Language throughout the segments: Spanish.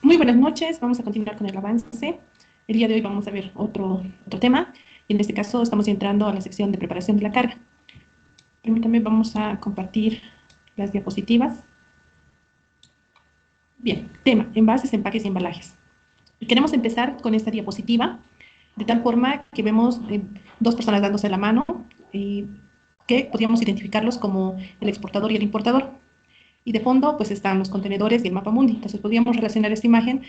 Muy buenas noches, vamos a continuar con el avance. El día de hoy vamos a ver otro tema, y en este caso estamos entrando a la sección de preparación de la carga. Permítanme, vamos a compartir las diapositivas. Bien, tema, envases, empaques y embalajes. Queremos empezar con esta diapositiva, de tal forma que vemos dos personas dándose la mano, y que podríamos identificarlos como el exportador y el importador. Y de fondo, pues están los contenedores y el mapa mundi. Entonces, podríamos relacionar esta imagen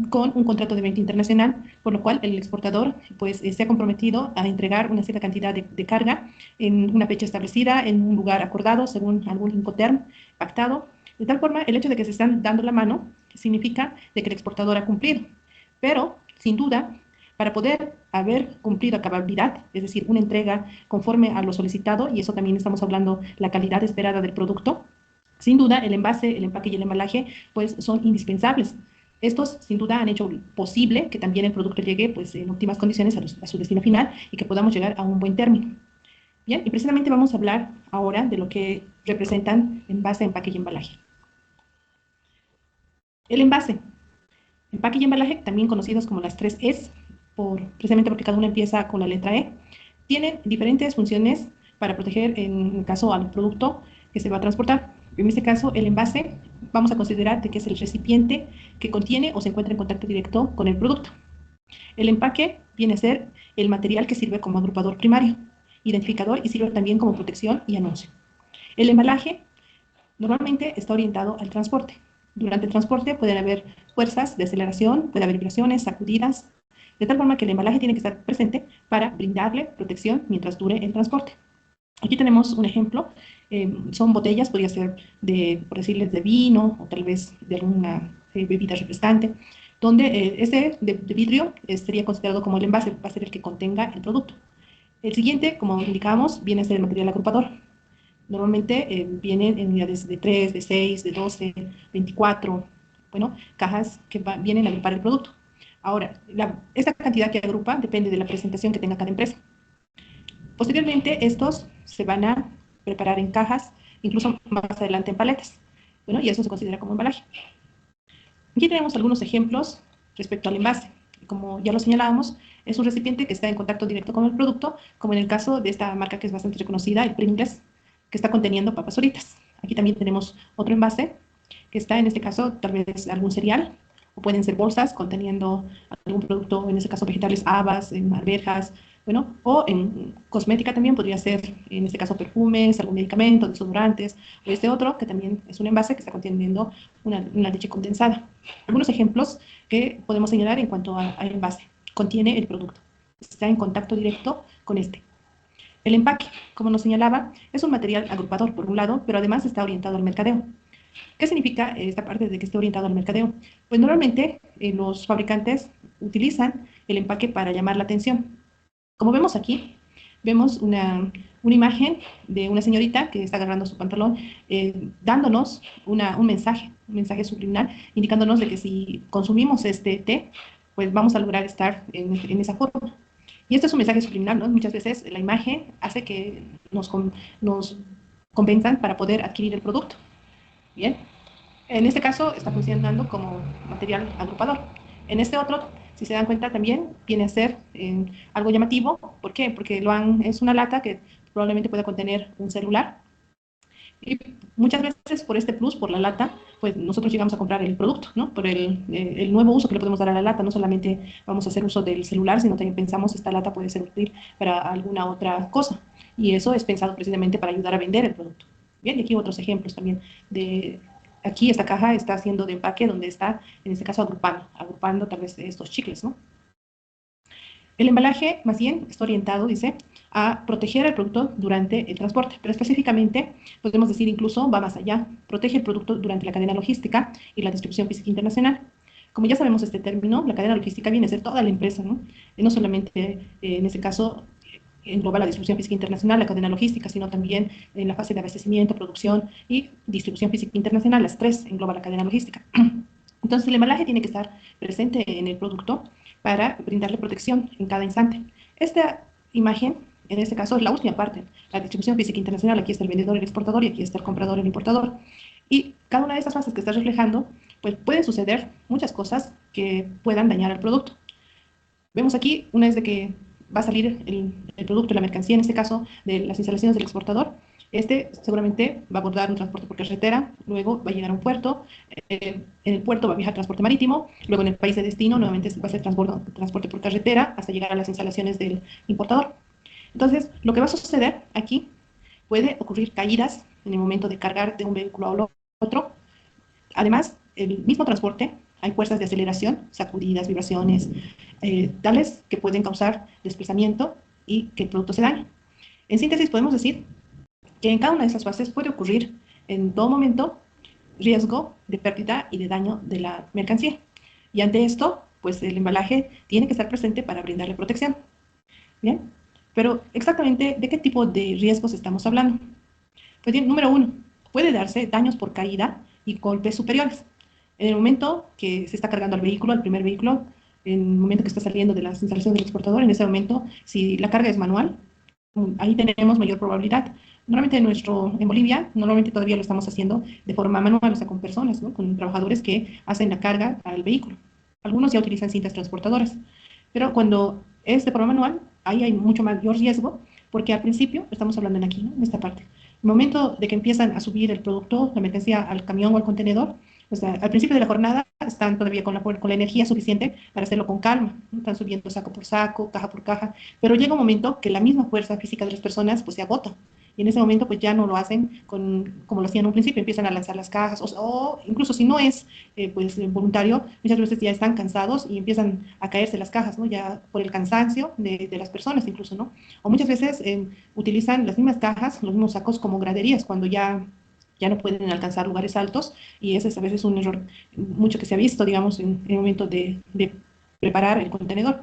con un contrato de venta internacional, por lo cual el exportador, pues, se ha comprometido a entregar una cierta cantidad de carga en una fecha establecida, en un lugar acordado, según algún Incoterm pactado. De tal forma, el hecho de que se están dando la mano significa de que el exportador ha cumplido. Pero, sin duda, para poder haber cumplido a cabalidad, es decir, una entrega conforme a lo solicitado, y eso también estamos hablando la calidad esperada del producto, sin duda, el envase, el empaque y el embalaje, pues son indispensables. Estos, sin duda, han hecho posible que también el producto llegue, pues, en óptimas condiciones a su destino final y que podamos llegar a un buen término. Bien, y precisamente vamos a hablar ahora de lo que representan envase, empaque y embalaje. El envase, empaque y embalaje, también conocidos como las tres Es, precisamente porque cada una empieza con la letra E, tienen diferentes funciones para proteger, en el caso al producto que se va a transportar. En este caso, el envase, vamos a considerar de que es el recipiente que contiene o se encuentra en contacto directo con el producto. El empaque viene a ser el material que sirve como agrupador primario, identificador, y sirve también como protección y anuncio. El embalaje normalmente está orientado al transporte. Durante el transporte pueden haber fuerzas de aceleración, puede haber vibraciones, sacudidas, de tal forma que el embalaje tiene que estar presente para brindarle protección mientras dure el transporte. Aquí tenemos un ejemplo, son botellas, podría ser de, por decirles, de vino o tal vez de alguna bebida refrescante, donde este de vidrio sería considerado como el envase, va a ser el que contenga el producto. El siguiente, como indicamos, viene a ser el material agrupador. Normalmente vienen en unidades de 3, de 6, de 12, 24, bueno, cajas que vienen a agrupar el producto. Ahora, esta cantidad que agrupa depende de la presentación que tenga cada empresa. Posteriormente, estos se van a preparar en cajas, incluso más adelante en paletas. Bueno, y eso se considera como embalaje. Aquí tenemos algunos ejemplos respecto al envase. Como ya lo señalábamos, es un recipiente que está en contacto directo con el producto, como en el caso de esta marca que es bastante reconocida, el Pringles, que está conteniendo papas fritas. Aquí también tenemos otro envase que está, en este caso, tal vez algún cereal, o pueden ser bolsas conteniendo algún producto, en este caso vegetales, habas, en arvejas, bueno, o en cosmética también podría ser, en este caso, perfumes, algún medicamento, desodorantes, o este otro que también es un envase que está conteniendo una leche condensada. Algunos ejemplos que podemos señalar en cuanto a envase. Contiene el producto, está en contacto directo con este. El empaque, como nos señalaba, es un material agrupador por un lado, pero además está orientado al mercadeo. ¿Qué significa esta parte de que esté orientado al mercadeo? Pues normalmente los fabricantes utilizan el empaque para llamar la atención. Como vemos aquí, vemos una imagen de una señorita que está agarrando su pantalón, dándonos un mensaje subliminal, indicándonos de que si consumimos este té, pues vamos a lograr estar en esa forma. Y este es un mensaje subliminal, ¿no? Muchas veces la imagen hace que nos convenzan para poder adquirir el producto. Bien, en este caso está funcionando como material agrupador. En este otro, si se dan cuenta, también viene a ser algo llamativo. ¿Por qué? Porque es una lata que probablemente pueda contener un celular. Y muchas veces por este plus, por la lata, pues nosotros llegamos a comprar el producto, ¿no? Por el nuevo uso que le podemos dar a la lata. No solamente vamos a hacer uso del celular, sino también pensamos esta lata puede ser útil para alguna otra cosa. Y eso es pensado precisamente para ayudar a vender el producto. Bien, y aquí otros ejemplos también de... Aquí esta caja está haciendo de empaque donde está, en este caso, agrupando tal vez estos chicles, ¿no? El embalaje, más bien, está orientado, dice, a proteger el producto durante el transporte, pero específicamente podemos decir incluso va más allá, protege el producto durante la cadena logística y la distribución física internacional. Como ya sabemos este término, la cadena logística viene a ser toda la empresa, ¿no? Y no solamente en este caso engloba la distribución física internacional, la cadena logística, sino también en la fase de abastecimiento, producción y distribución física internacional, las tres engloba la cadena logística. Entonces, el embalaje tiene que estar presente en el producto para brindarle protección en cada instante. Esta imagen, en este caso, es la última parte, la distribución física internacional. Aquí está el vendedor, el exportador, y aquí está el comprador, el importador. Y cada una de estas fases que está reflejando, pues pueden suceder muchas cosas que puedan dañar al producto. Vemos aquí, una vez de que va a salir el producto, la mercancía, en este caso de las instalaciones del exportador, este seguramente va a abordar un transporte por carretera, luego va a llegar a un puerto, en el puerto va a viajar transporte marítimo, luego en el país de destino nuevamente va a ser transporte por carretera hasta llegar a las instalaciones del importador. Entonces, lo que va a suceder aquí puede ocurrir caídas en el momento de cargar de un vehículo a otro. Además, el mismo transporte, hay fuerzas de aceleración, sacudidas, vibraciones, tales que pueden causar desplazamiento y que el producto se dañe. En síntesis, podemos decir que en cada una de esas fases puede ocurrir en todo momento riesgo de pérdida y de daño de la mercancía. Y ante esto, pues el embalaje tiene que estar presente para brindarle protección. Bien, pero exactamente de qué tipo de riesgos estamos hablando. Pues bien, número uno, puede darse daños por caída y golpes superiores. En el momento que se está cargando al vehículo, al primer vehículo, en el momento que está saliendo de las instalaciones del exportador, en ese momento, si la carga es manual, ahí tenemos mayor probabilidad. Normalmente en Bolivia, normalmente todavía lo estamos haciendo de forma manual, o sea, con personas, ¿no? Con trabajadores que hacen la carga al vehículo. Algunos ya utilizan cintas transportadoras, pero cuando es de forma manual, ahí hay mucho mayor riesgo, porque al principio, estamos hablando aquí, ¿no? En esta parte, el momento de que empiezan a subir el producto, la mercancía al camión o al contenedor, o sea, al principio de la jornada están todavía con la energía suficiente para hacerlo con calma, ¿no? Están subiendo saco por saco, caja por caja, pero llega un momento que la misma fuerza física de las personas pues se agota. Y en ese momento pues ya no lo hacen como lo hacían en un principio, empiezan a lanzar las cajas o incluso si no es voluntario, muchas veces ya están cansados y empiezan a caerse las cajas, ¿no? Ya por el cansancio de las personas incluso, ¿no? O muchas veces utilizan las mismas cajas, los mismos sacos como graderías cuando ya no pueden alcanzar lugares altos y ese es a veces un error mucho que se ha visto, digamos, en el momento de preparar el contenedor,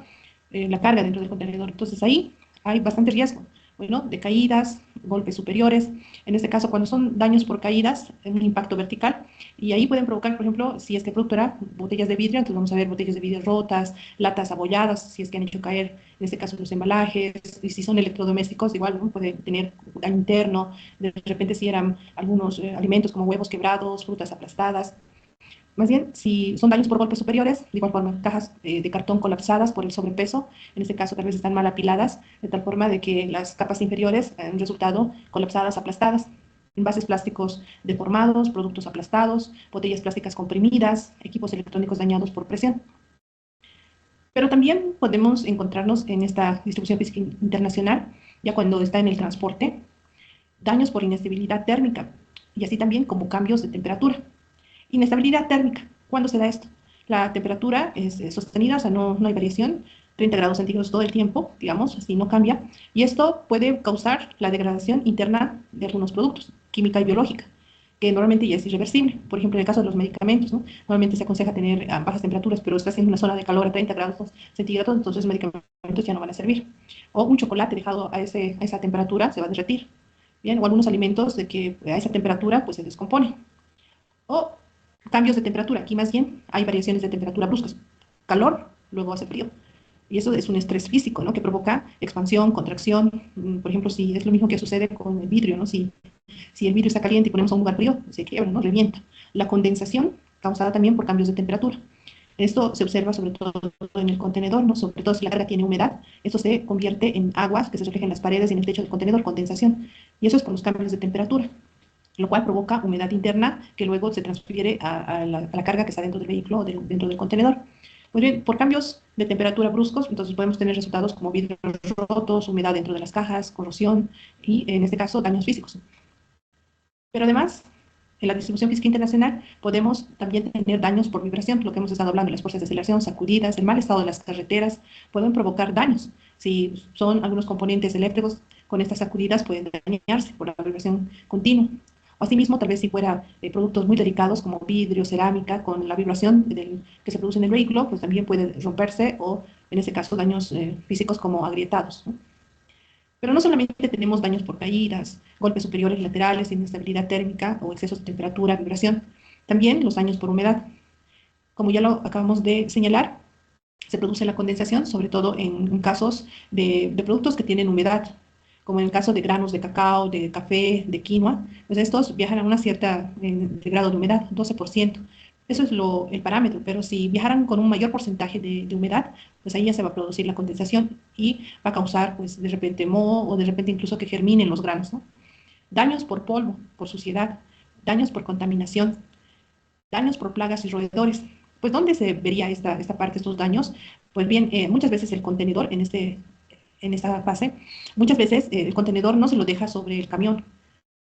la carga dentro del contenedor. Entonces ahí hay bastante riesgo, bueno, de caídas, golpes superiores, en este caso cuando son daños por caídas, un impacto vertical, y ahí pueden provocar, por ejemplo, si es que el producto era botellas de vidrio, entonces vamos a ver botellas de vidrio rotas, latas abolladas, si es que han hecho caer, en este caso, los embalajes, y si son electrodomésticos, igual, ¿no? Puede tener daño interno, de repente si eran algunos alimentos como huevos quebrados, frutas aplastadas. Más bien, si son daños por golpes superiores, de igual forma, cajas de cartón colapsadas por el sobrepeso, en este caso tal vez están mal apiladas, de tal forma de que las capas inferiores han resultado colapsadas, aplastadas. Envases plásticos deformados, productos aplastados, botellas plásticas comprimidas, equipos electrónicos dañados por presión. Pero también podemos encontrarnos en esta distribución física internacional, ya cuando está en el transporte, daños por inestabilidad térmica y así también como cambios de temperatura. Inestabilidad térmica. ¿Cuándo se da esto? La temperatura es sostenida, o sea, no hay variación, 30 grados centígrados todo el tiempo, digamos, así no cambia, y esto puede causar la degradación interna de algunos productos, química y biológica, que normalmente ya es irreversible. Por ejemplo, en el caso de los medicamentos, ¿no? Normalmente se aconseja tener bajas temperaturas, pero estás en una zona de calor a 30 grados centígrados, entonces los medicamentos ya no van a servir. O un chocolate dejado a esa temperatura se va a derretir. Bien, o algunos alimentos de que a esa temperatura pues se descomponen. O cambios de temperatura. Aquí más bien hay variaciones de temperatura bruscas. Calor, luego hace frío. Y eso es un estrés físico, ¿no? Que provoca expansión, contracción. Por ejemplo, si es lo mismo que sucede con el vidrio, ¿no? Si el vidrio está caliente y ponemos a un lugar frío, se quiebra, ¿no? Revienta. La condensación, causada también por cambios de temperatura. Esto se observa sobre todo en el contenedor, ¿no? Sobre todo si la carga tiene humedad. Esto se convierte en aguas que se reflejan en las paredes y en el techo del contenedor, condensación. Y eso es por los cambios de temperatura, lo cual provoca humedad interna que luego se transfiere a la carga que está dentro del vehículo o dentro del contenedor. Muy bien, por cambios de temperatura bruscos, entonces podemos tener resultados como vidrios rotos, humedad dentro de las cajas, corrosión y, en este caso, daños físicos. Pero además, en la distribución física internacional podemos también tener daños por vibración, lo que hemos estado hablando, las fuerzas de aceleración, sacudidas, el mal estado de las carreteras pueden provocar daños. Si son algunos componentes eléctricos, con estas sacudidas pueden dañarse por la vibración continua. O asimismo, tal vez si fuera productos muy delicados como vidrio, cerámica, con la vibración que se produce en el vehículo, pues también puede romperse o, en ese caso, daños físicos como agrietados, ¿no? Pero no solamente tenemos daños por caídas, golpes superiores laterales, inestabilidad térmica o excesos de temperatura, vibración, también los daños por humedad. Como ya lo acabamos de señalar, se produce la condensación, sobre todo en casos de productos que tienen humedad, como en el caso de granos de cacao, de café, de quinoa, pues estos viajan a una cierta grado de humedad, 12%. Eso es el parámetro, pero si viajaran con un mayor porcentaje de humedad, pues ahí ya se va a producir la condensación y va a causar, pues, de repente moho o de repente incluso que germinen los granos, ¿no? Daños por polvo, por suciedad, daños por contaminación, daños por plagas y roedores. Pues, ¿dónde se vería esta parte, estos daños? Pues bien, muchas veces el contenedor en esta fase, muchas veces el contenedor no se lo deja sobre el camión.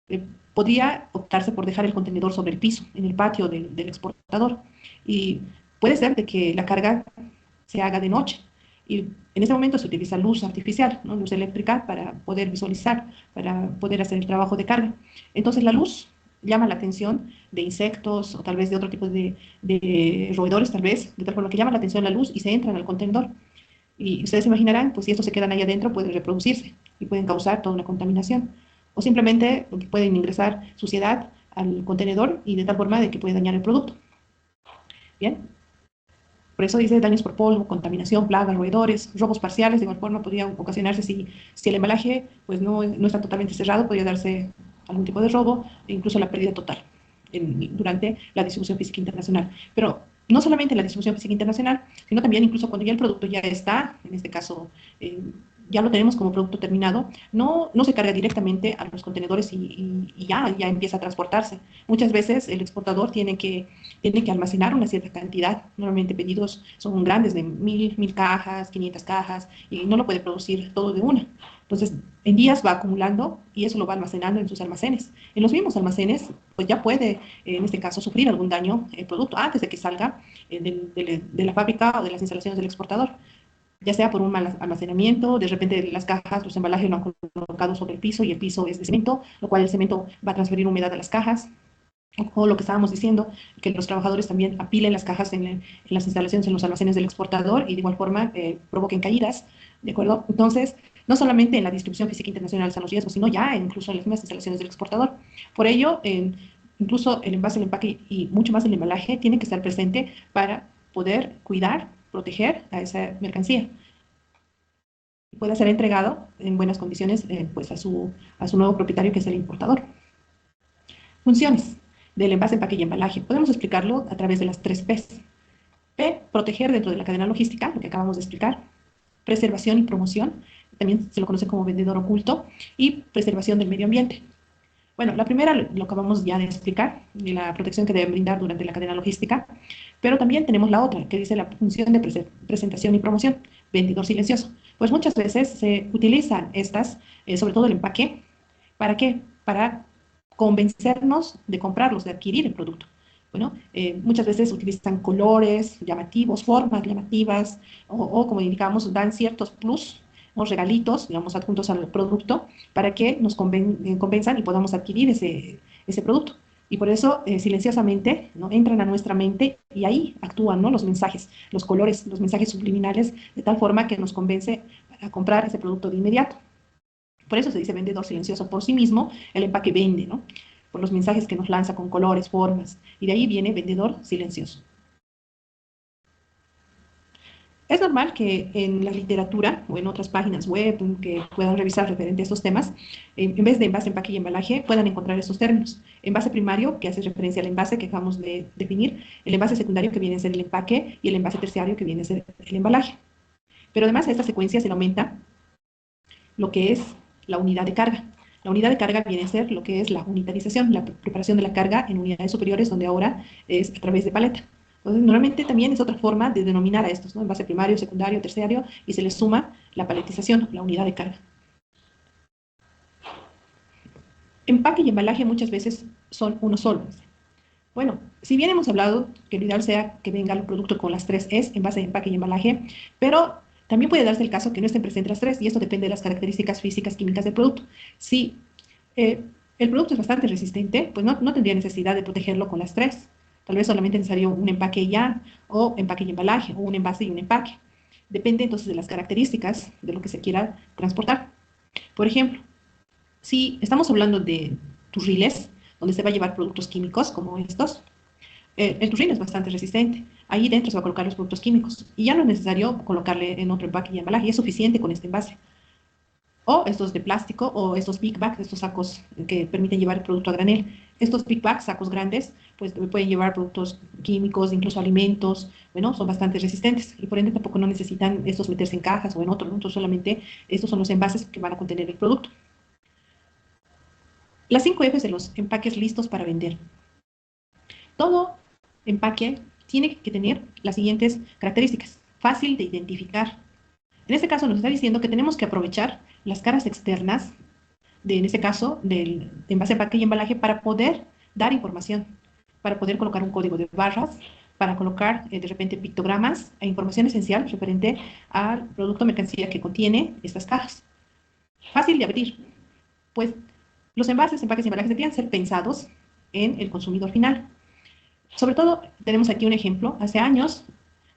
Eh, Podría optarse por dejar el contenedor sobre el piso, en el patio del exportador. Y puede ser de que la carga se haga de noche. Y en ese momento se utiliza luz artificial, ¿no? Luz eléctrica para poder visualizar, para poder hacer el trabajo de carga. Entonces la luz llama la atención de insectos o tal vez de otro tipo de roedores, tal vez, de tal forma que llama la atención la luz y se entran al contenedor. Y ustedes se imaginarán, pues si estos se quedan ahí adentro, pueden reproducirse y pueden causar toda una contaminación. O simplemente pueden ingresar suciedad al contenedor y de tal forma de que puede dañar el producto. Bien, por eso dice daños por polvo, contaminación, plagas, roedores, robos parciales. De igual forma podría ocasionarse si el embalaje pues no está totalmente cerrado, podría darse algún tipo de robo e incluso la pérdida total durante la distribución física internacional. Pero no solamente la distribución física internacional, sino también incluso cuando ya el producto ya está, en este caso, ya lo tenemos como producto terminado, no se carga directamente a los contenedores y ya empieza a transportarse. Muchas veces el exportador tiene que almacenar una cierta cantidad. Normalmente pedidos son grandes de 1000 cajas, 500 cajas, y no lo puede producir todo de una. Entonces, en días va acumulando y eso lo va almacenando en sus almacenes. En los mismos almacenes, pues ya puede, en este caso, sufrir algún daño el producto antes de que salga de la fábrica o de las instalaciones del exportador, ya sea por un mal almacenamiento, de repente las cajas, los embalajes lo han colocado sobre el piso y el piso es de cemento, lo cual el cemento va a transferir humedad a las cajas, o lo que estábamos diciendo, que los trabajadores también apilen las cajas en las instalaciones, en los almacenes del exportador y de igual forma provoquen caídas, ¿de acuerdo? Entonces, no solamente en la distribución física internacional están los riesgos, sino ya incluso en las mismas instalaciones del exportador. Por ello, incluso el envase, el empaque y mucho más el embalaje tiene que estar presente para poder cuidar, proteger a esa mercancía y pueda ser entregado en buenas condiciones pues a su nuevo propietario, que es el importador. Funciones del envase, empaque y embalaje. Podemos explicarlo a través de las 3 Ps. P, proteger dentro de la cadena logística, lo que acabamos de explicar. Preservación y promoción, también se lo conoce como vendedor oculto. Y preservación del medio ambiente. Bueno, la primera lo acabamos ya de explicar, de la protección que deben brindar durante la cadena logística, pero también tenemos la otra, que dice la función de presentación y promoción, vendedor silencioso. Pues muchas veces se utilizan estas, sobre todo el empaque, ¿para qué? Para convencernos de comprarlos, de adquirir el producto. Bueno, muchas veces utilizan colores llamativos, formas llamativas, o como indicamos, dan ciertos plus o regalitos, digamos, adjuntos al producto, para que nos convenzan y podamos adquirir ese producto. Y por eso, silenciosamente, ¿no? Entran a nuestra mente y ahí actúan, ¿no? Los mensajes, los colores, los mensajes subliminales, de tal forma que nos convence a comprar ese producto de inmediato. Por eso se dice vendedor silencioso. Por sí mismo, el empaque vende, ¿no? Por los mensajes que nos lanza con colores, formas. Y de ahí viene vendedor silencioso. Es normal que en la literatura o en otras páginas web que puedan revisar referente a estos temas, en vez de envase, empaque y embalaje, puedan encontrar estos términos. Envase primario, que hace referencia al envase que acabamos de definir, el envase secundario, que viene a ser el empaque, y el envase terciario, que viene a ser el embalaje. Pero además a esta secuencia se le aumenta lo que es la unidad de carga. La unidad de carga viene a ser lo que es la unitarización, la preparación de la carga en unidades superiores, donde ahora es a través de paleta. Entonces, normalmente también es otra forma de denominar a estos, ¿no? Envase primario, secundario, terciario, y se les suma la paletización, la unidad de carga. Empaque y embalaje muchas veces son uno solo. Bueno, si bien hemos hablado que lo ideal sea que venga el producto con las 3 Es, envase, empaque y embalaje, pero también puede darse el caso que no estén presentes las 3, y esto depende de las características físicas, químicas del producto. Si el producto es bastante resistente, pues no tendría necesidad de protegerlo con las 3. Tal vez solamente necesario un empaque y ya, o empaque y embalaje, o un envase y un empaque. Depende entonces de las características de lo que se quiera transportar. Por ejemplo, si estamos hablando de turriles, donde se va a llevar productos químicos como estos, el turril es bastante resistente. Ahí dentro se va a colocar los productos químicos y ya no es necesario colocarle en otro empaque y embalaje, es suficiente con este envase. O estos de plástico o estos big bags, estos sacos que permiten llevar el producto a granel. Estos big bags, sacos grandes, pues pueden llevar productos químicos, incluso alimentos, bueno, son bastante resistentes y por ende tampoco no necesitan estos meterse en cajas o en otro, ¿no? Entonces solamente estos son los envases que van a contener el producto. Las 5 Fs de los empaques listos para vender. Todo empaque tiene que tener las siguientes características. Fácil de identificar. En este caso nos está diciendo que tenemos que aprovechar las caras externas en este caso, del envase, empaque y embalaje para poder dar información, para poder colocar un código de barras, para colocar de repente pictogramas e información esencial referente al producto o mercancía que contiene estas cajas. Fácil de abrir, pues los envases, empaques y embalajes deberían ser pensados en el consumidor final. Sobre todo, tenemos aquí un ejemplo. Hace años,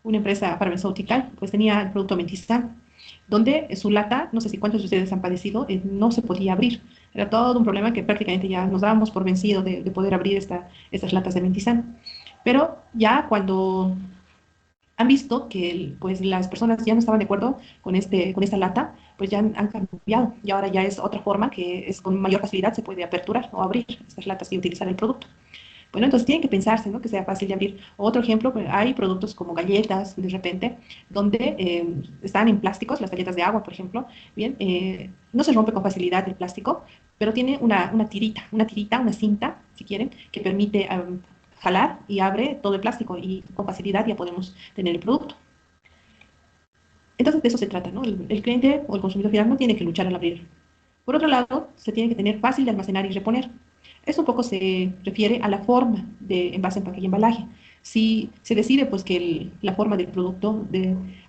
una empresa farmacéutica pues tenía el producto Mentizan, donde su lata, no sé si cuántos de ustedes han padecido, no se podía abrir. Era todo un problema que prácticamente ya nos dábamos por vencido de poder abrir estas latas de Mentizan. Pero ya cuando han visto que pues las personas ya no estaban de acuerdo con esta lata, pues ya han cambiado y ahora ya es otra forma que es con mayor facilidad se puede aperturar o abrir estas latas y utilizar el producto. Bueno, entonces tienen que pensarse, ¿no? Que sea fácil de abrir. Otro ejemplo, pues, hay productos como galletas, de repente, donde están en plásticos, las galletas de agua, por ejemplo, bien, no se rompe con facilidad el plástico, pero tiene una tirita, una cinta, si quieren, que permite jalar y abre todo el plástico y con facilidad ya podemos tener el producto. Entonces de eso se trata, ¿no? El cliente o el consumidor final no tiene que luchar al abrir. Por otro lado, se tiene que tener fácil de almacenar y reponer. Esto un poco se refiere a la forma de envase, empaque y embalaje. Si se decide pues que la forma del producto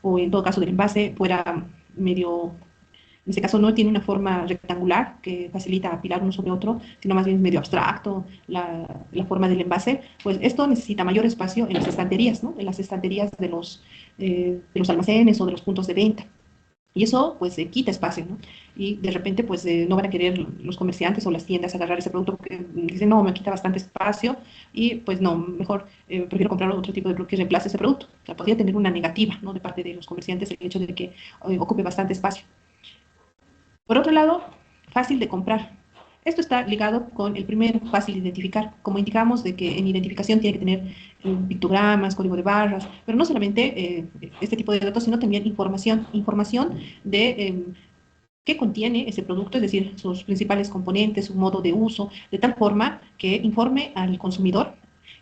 o en todo caso del envase fuera medio, en este caso no tiene una forma rectangular que facilita apilar uno sobre otro, sino más bien medio abstracto la forma del envase, pues esto necesita mayor espacio en las estanterías, ¿no? En las estanterías de los almacenes o de los puntos de venta. Y eso pues quita espacio, ¿no? Y de repente pues no van a querer los comerciantes o las tiendas agarrar ese producto porque dicen, no, me quita bastante espacio y pues no, mejor prefiero comprar otro tipo de producto que reemplace ese producto. O sea, podría tener una negativa, ¿no? De parte de los comerciantes el hecho de que ocupe bastante espacio. Por otro lado, fácil de comprar. Esto está ligado con el primero, fácil de identificar. Como indicamos de que en identificación tiene que tener pictogramas, código de barras, pero no solamente este tipo de datos, sino también información de qué contiene ese producto, es decir, sus principales componentes, su modo de uso, de tal forma que informe al consumidor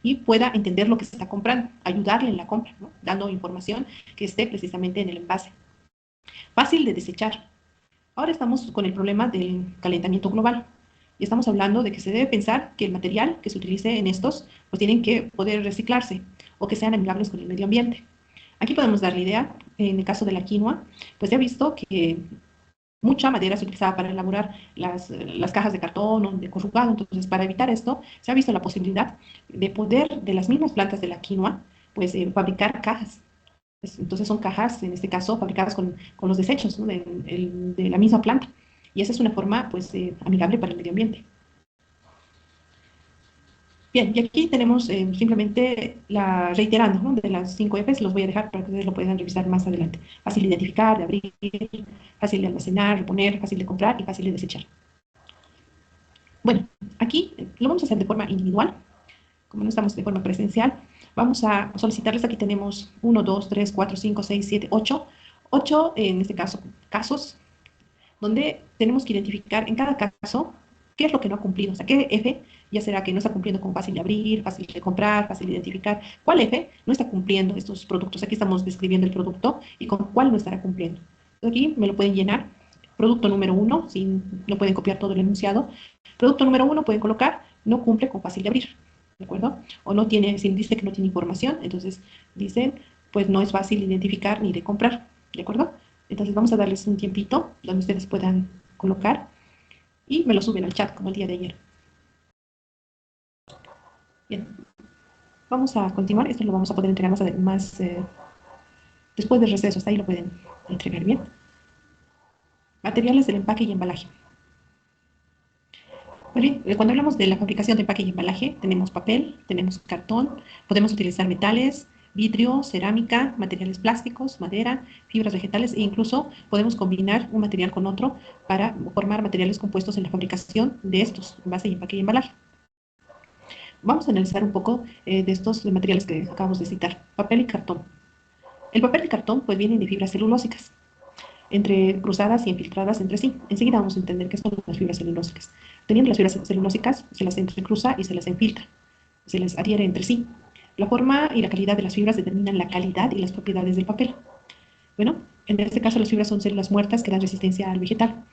y pueda entender lo que se está comprando, ayudarle en la compra, ¿no? Dando información que esté precisamente en el envase. Fácil de desechar. Ahora estamos con el problema del calentamiento global y estamos hablando de que se debe pensar que el material que se utilice en estos pues tienen que poder reciclarse o que sean amigables con el medio ambiente. Aquí podemos dar la idea, en el caso de la quinoa, pues se ha visto que mucha madera se utilizaba para elaborar las cajas de cartón o de corrugado, entonces para evitar esto se ha visto la posibilidad de poder de las mismas plantas de la quinoa pues fabricar cajas. Entonces son cajas, en este caso, fabricadas con los desechos, ¿no? de la misma planta. Y esa es una forma, pues, amigable para el medio ambiente. Bien, y aquí tenemos simplemente reiterando, ¿no? De las 5 Fs, los voy a dejar para que ustedes lo puedan revisar más adelante. Fácil de identificar, de abrir, fácil de almacenar, reponer, fácil de comprar y fácil de desechar. Bueno, aquí lo vamos a hacer de forma individual, como no estamos de forma presencial, vamos a solicitarles, aquí tenemos 1, 2, 3, 4, 5, 6, 7, 8, 8 en este caso, casos, donde tenemos que identificar en cada caso qué es lo que no ha cumplido, o sea, qué F, ya será que no está cumpliendo con fácil de abrir, fácil de comprar, fácil de identificar, cuál F no está cumpliendo estos productos, aquí estamos describiendo el producto y con cuál no estará cumpliendo. Aquí me lo pueden llenar, producto número 1, si no pueden copiar todo el enunciado, producto número 1 pueden colocar, no cumple con fácil de abrir, ¿de acuerdo? O no tiene, si dice que no tiene información, entonces dicen, pues no es fácil de identificar ni de comprar, ¿de acuerdo? Entonces vamos a darles un tiempito donde ustedes puedan colocar y me lo suben al chat como el día de ayer. Bien, vamos a continuar. Esto lo vamos a poder entregar después del receso. Hasta ahí lo pueden entregar bien. Materiales del empaque y embalaje. Vale, cuando hablamos de la fabricación de empaque y embalaje, tenemos papel, tenemos cartón, podemos utilizar metales, vidrio, cerámica, materiales plásticos, madera, fibras vegetales e incluso podemos combinar un material con otro para formar materiales compuestos en la fabricación de estos, envase y empaque y embalaje. Vamos a analizar un poco de estos materiales que acabamos de citar, papel y cartón. El papel y cartón pues vienen de fibras celulósicas, entre cruzadas y infiltradas entre sí. Enseguida vamos a entender qué son las fibras celulósicas. Teniendo las fibras celulósicas, se las entrecruza y se las infiltra, se les adhiere entre sí. La forma y la calidad de las fibras determinan la calidad y las propiedades del papel. Bueno, en este caso las fibras son células muertas que dan resistencia al vegetal.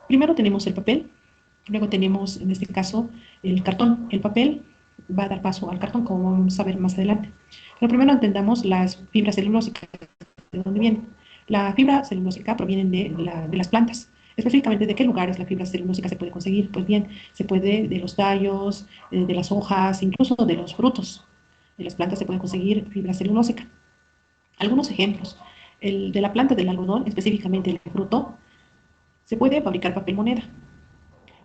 Primero tenemos el papel, luego tenemos en este caso el cartón. El papel va a dar paso al cartón, como vamos a ver más adelante. Pero primero entendamos las fibras celulósicas, de dónde vienen. La fibra celulósica proviene de las plantas. Específicamente, ¿de qué lugares la fibra celulósica se puede conseguir? Pues bien, se puede de los tallos, de las hojas, incluso de los frutos. De las plantas se puede conseguir fibra celulósica. Algunos ejemplos. El de la planta del algodón, específicamente el fruto, se puede fabricar papel moneda.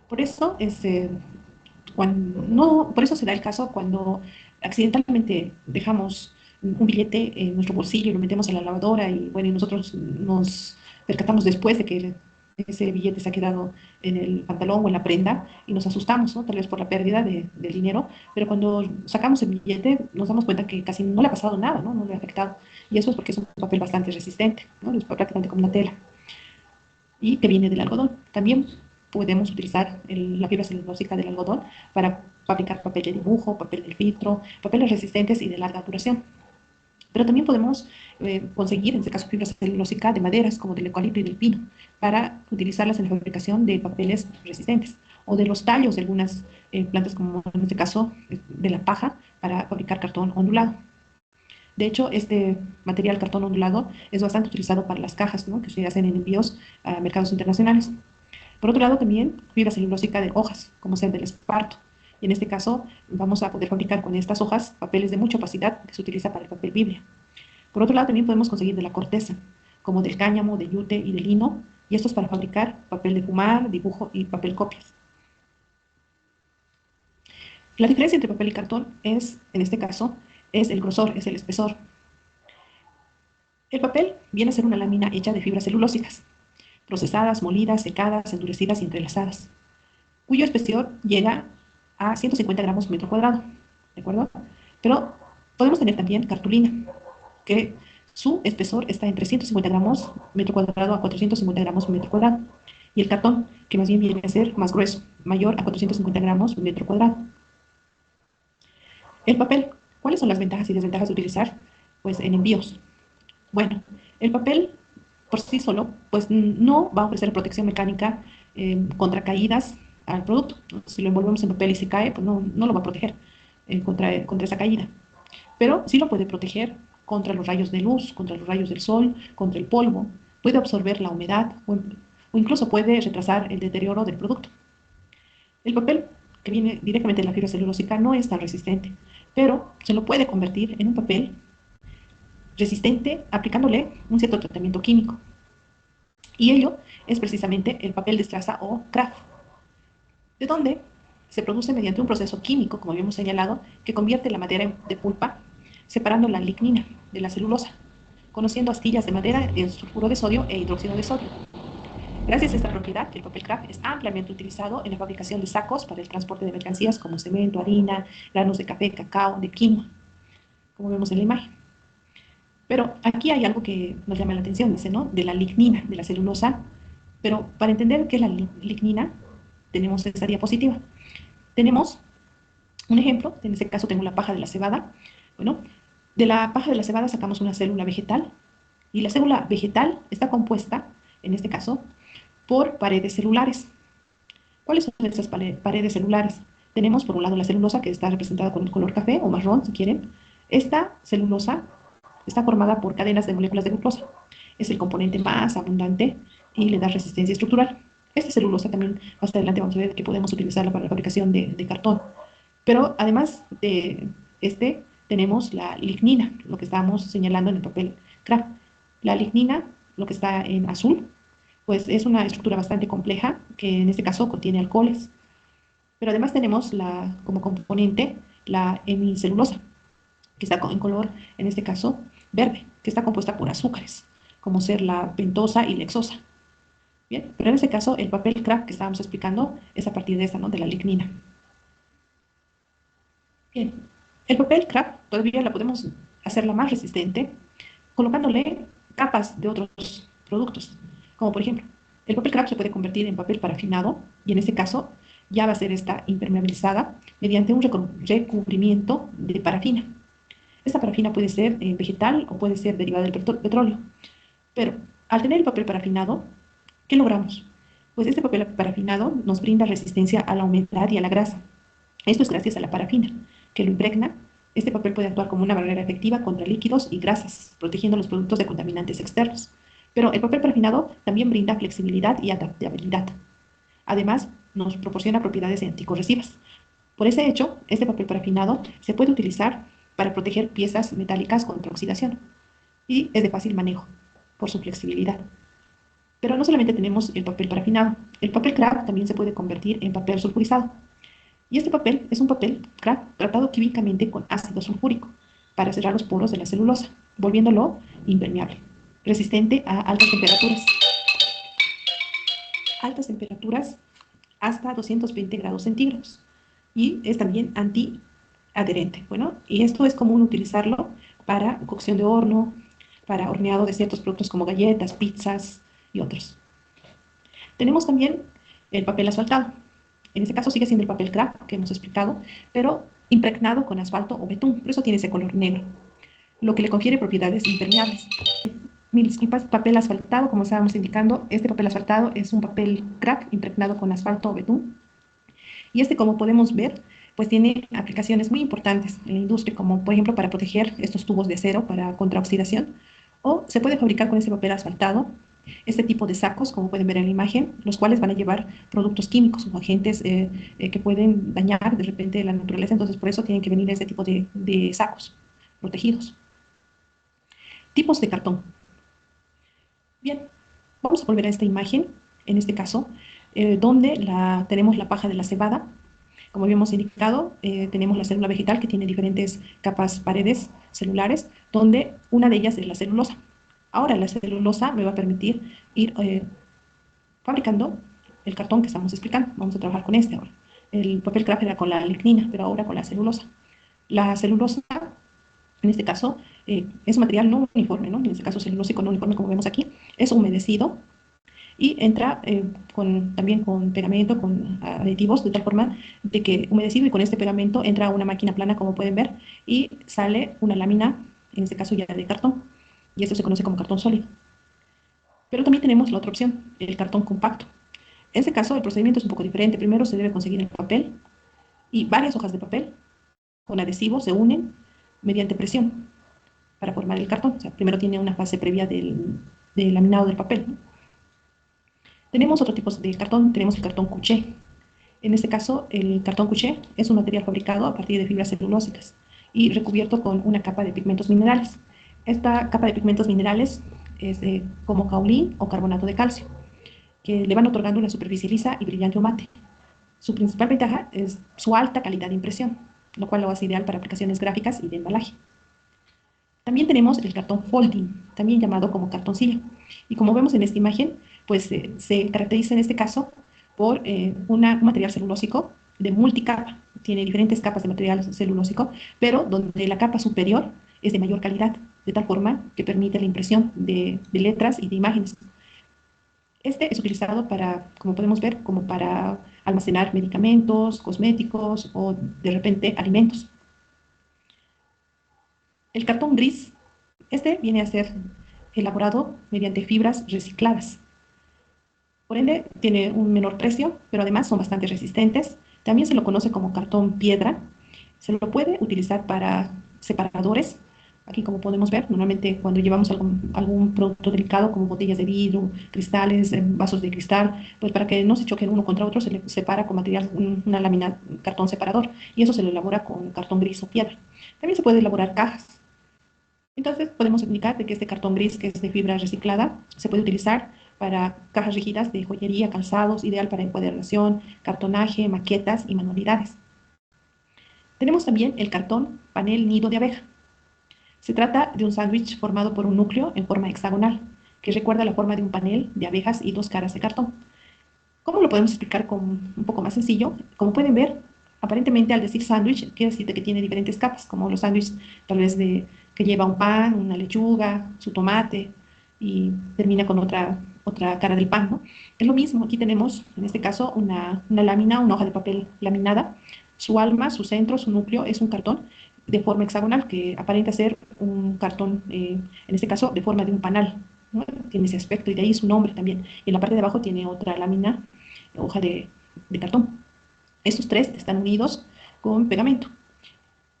Por eso, por eso se da el caso cuando accidentalmente dejamos un billete en nuestro bolsillo y lo metemos a la lavadora y bueno, y nosotros nos percatamos después de que ese billete se ha quedado en el pantalón o en la prenda y nos asustamos, ¿no? Tal vez por la pérdida de dinero, pero cuando sacamos el billete nos damos cuenta que casi no le ha pasado nada, ¿no? No le ha afectado. Y eso es porque es un papel bastante resistente, ¿no? Es prácticamente como una tela y que viene del algodón. También podemos utilizar la fibra celulósica del algodón para fabricar papel de dibujo, papel de filtro, papeles resistentes y de larga duración. Pero también podemos conseguir, en este caso, fibra celulósica de maderas como del eucalipto y del pino para utilizarlas en la fabricación de papeles resistentes o de los tallos de algunas plantas, como en este caso de la paja, para fabricar cartón ondulado. De hecho, este material cartón ondulado es bastante utilizado para las cajas, ¿no? Que se hacen en envíos a mercados internacionales. Por otro lado, también fibra celulósica de hojas, como ser del esparto. Y en este caso, vamos a poder fabricar con estas hojas papeles de mucha opacidad que se utiliza para el papel Biblia. Por otro lado, también podemos conseguir de la corteza, como del cáñamo, del yute y del lino, y esto es para fabricar papel de fumar, dibujo y papel copias. La diferencia entre papel y cartón es, en este caso, es el grosor, es el espesor. El papel viene a ser una lámina hecha de fibras celulósicas, procesadas, molidas, secadas, endurecidas y entrelazadas, cuyo espesor llega a 150 gramos metro cuadrado, ¿de acuerdo? Pero podemos tener también cartulina, que su espesor está entre 150 gramos metro cuadrado a 450 gramos metro cuadrado, y el cartón, que más bien viene a ser más grueso, mayor a 450 gramos metro cuadrado. El papel, ¿cuáles son las ventajas y desventajas de utilizar? Pues en envíos. Bueno, el papel por sí solo, pues no va a ofrecer protección mecánica contra caídas al producto. Si lo envolvemos en papel y se cae, pues no lo va a proteger contra esa caída. Pero sí lo puede proteger contra los rayos de luz, contra los rayos del sol, contra el polvo. Puede absorber la humedad o incluso puede retrasar el deterioro del producto. El papel que viene directamente de la fibra celulósica no es tan resistente, pero se lo puede convertir en un papel resistente aplicándole un cierto tratamiento químico. Y ello es precisamente el papel de estraza o craft, de donde se produce mediante un proceso químico, como habíamos señalado, que convierte la madera de pulpa, separando la lignina de la celulosa, conociendo astillas de madera de sulfuro de sodio e hidróxido de sodio. Gracias a esta propiedad, el papel craft es ampliamente utilizado en la fabricación de sacos para el transporte de mercancías como cemento, harina, granos de café, cacao, de quinoa, como vemos en la imagen. Pero aquí hay algo que nos llama la atención, dice, ¿no? De la lignina, de la celulosa. Pero para entender qué es la lignina, tenemos esta diapositiva. Tenemos un ejemplo, en este caso tengo la paja de la cebada. Bueno, de la paja de la cebada sacamos una célula vegetal y la célula vegetal está compuesta, en este caso, por paredes celulares. ¿Cuáles son esas paredes celulares? Tenemos por un lado la celulosa que está representada con el color café o marrón, si quieren. Esta celulosa está formada por cadenas de moléculas de glucosa. Es el componente más abundante y le da resistencia estructural. Esta celulosa también, más adelante vamos a ver que podemos utilizarla para la fabricación de cartón. Pero además de tenemos la lignina, lo que estábamos señalando en el papel craft. La lignina, lo que está en azul, pues es una estructura bastante compleja que en este caso contiene alcoholes. Pero además tenemos como componente la hemicelulosa, que está en color, en este caso, verde, que está compuesta por azúcares, como ser la pentosa y la hexosa. Bien, pero en este caso el papel craft que estábamos explicando es a partir de esta, ¿no? De la lignina. Bien, el papel craft todavía la podemos hacerla más resistente colocándole capas de otros productos, como por ejemplo, el papel craft se puede convertir en papel parafinado y en este caso ya va a ser esta impermeabilizada mediante un recubrimiento de parafina. Esta parafina puede ser vegetal o puede ser derivada del petróleo, pero al tener el papel parafinado, ¿qué logramos? Pues este papel parafinado nos brinda resistencia a la humedad y a la grasa. Esto es gracias a la parafina, que lo impregna. Este papel puede actuar como una barrera efectiva contra líquidos y grasas, protegiendo los productos de contaminantes externos. Pero el papel parafinado también brinda flexibilidad y adaptabilidad. Además, nos proporciona propiedades anticorrosivas. Por ese hecho, este papel parafinado se puede utilizar para proteger piezas metálicas contra oxidación y es de fácil manejo por su flexibilidad. Pero no solamente tenemos el papel parafinado, el papel craft también se puede convertir en papel sulfurizado. Y este papel es un papel tratado químicamente con ácido sulfúrico para cerrar los poros de la celulosa, volviéndolo impermeable, resistente a altas temperaturas hasta 220 grados centígrados y es también antiadherente. Bueno, y esto es común utilizarlo para cocción de horno, para horneado de ciertos productos como galletas, pizzas y otros. Tenemos también el papel asfaltado. En este caso sigue siendo el papel craft que hemos explicado, pero impregnado con asfalto o betún, por eso tiene ese color negro, lo que le confiere propiedades impermeables. Mil disculpas, papel asfaltado, como estábamos indicando, este papel asfaltado es un papel craft impregnado con asfalto o betún, y este, como podemos ver, pues tiene aplicaciones muy importantes en la industria, como por ejemplo para proteger estos tubos de acero para contraoxidación, o se puede fabricar con este papel asfaltado este tipo de sacos, como pueden ver en la imagen, los cuales van a llevar productos químicos o agentes que pueden dañar de repente la naturaleza, entonces por eso tienen que venir este tipo de sacos protegidos. Tipos de cartón. Bien, vamos a volver a esta imagen, en este caso, donde tenemos la paja de la cebada. Como habíamos indicado, tenemos la célula vegetal que tiene diferentes capas, paredes celulares, donde una de ellas es la celulosa. Ahora la celulosa me va a permitir ir fabricando el cartón que estamos explicando. Vamos a trabajar con este ahora. El papel craft era con la lignina, pero ahora con la celulosa. La celulosa, en este caso, es un material no uniforme, ¿no? En este caso celulósico no uniforme, como vemos aquí, es humedecido y entra también con pegamento, con aditivos, de tal forma de que humedecido y con este pegamento entra a una máquina plana, como pueden ver, y sale una lámina, en este caso ya de cartón, y esto se conoce como cartón sólido. Pero también tenemos la otra opción, el cartón compacto. En este caso, el procedimiento es un poco diferente. Primero se debe conseguir el papel y varias hojas de papel con adhesivo se unen mediante presión para formar el cartón. O sea, primero tiene una fase previa del laminado del papel, ¿no? Tenemos otro tipo de cartón, tenemos el cartón couché. En este caso, el cartón couché es un material fabricado a partir de fibras celulósicas y recubierto con una capa de pigmentos minerales. Esta capa de pigmentos minerales es como caolín o carbonato de calcio, que le van otorgando una superficie lisa y brillante o mate. Su principal ventaja es su alta calidad de impresión, lo cual lo hace ideal para aplicaciones gráficas y de embalaje. También tenemos el cartón folding, también llamado como cartoncillo. Y como vemos en esta imagen, pues se caracteriza en este caso por un material celulósico de multicapa. Tiene diferentes capas de material celulósico, pero donde la capa superior es de mayor calidad, de tal forma que permite la impresión de letras y de imágenes. Este es utilizado para, como podemos ver, como para almacenar medicamentos, cosméticos o de repente alimentos. El cartón gris, este viene a ser elaborado mediante fibras recicladas. Por ende, tiene un menor precio, pero además son bastante resistentes. También se lo conoce como cartón piedra. Se lo puede utilizar para separadores. Aquí, como podemos ver, normalmente cuando llevamos algún producto delicado, como botellas de vidrio, cristales, vasos de cristal, pues para que no se choquen uno contra otro, se le separa con material, una lámina, cartón separador, y eso se lo elabora con cartón gris o piedra. También se puede elaborar cajas. Entonces, podemos explicar de que este cartón gris, que es de fibra reciclada, se puede utilizar para cajas rígidas de joyería, calzados, ideal para encuadernación, cartonaje, maquetas y manualidades. Tenemos también el cartón panel nido de abeja. Se trata de un sándwich formado por un núcleo en forma hexagonal, que recuerda la forma de un panel de abejas y dos caras de cartón. ¿Cómo lo podemos explicar un poco más sencillo? Como pueden ver, Aparentemente, al decir sándwich, quiere decir que tiene diferentes capas, como los sándwiches tal vez que lleva un pan, una lechuga, su tomate y termina con otra cara del pan, ¿no? Es lo mismo, aquí tenemos, en este caso, una lámina, una hoja de papel laminada. Su alma, su centro, su núcleo es un cartón de forma hexagonal que aparenta ser un cartón, en este caso, de forma de un panal, ¿no? Tiene ese aspecto y de ahí su nombre también. Y en la parte de abajo tiene otra lámina, hoja de cartón. Estos tres están unidos con pegamento.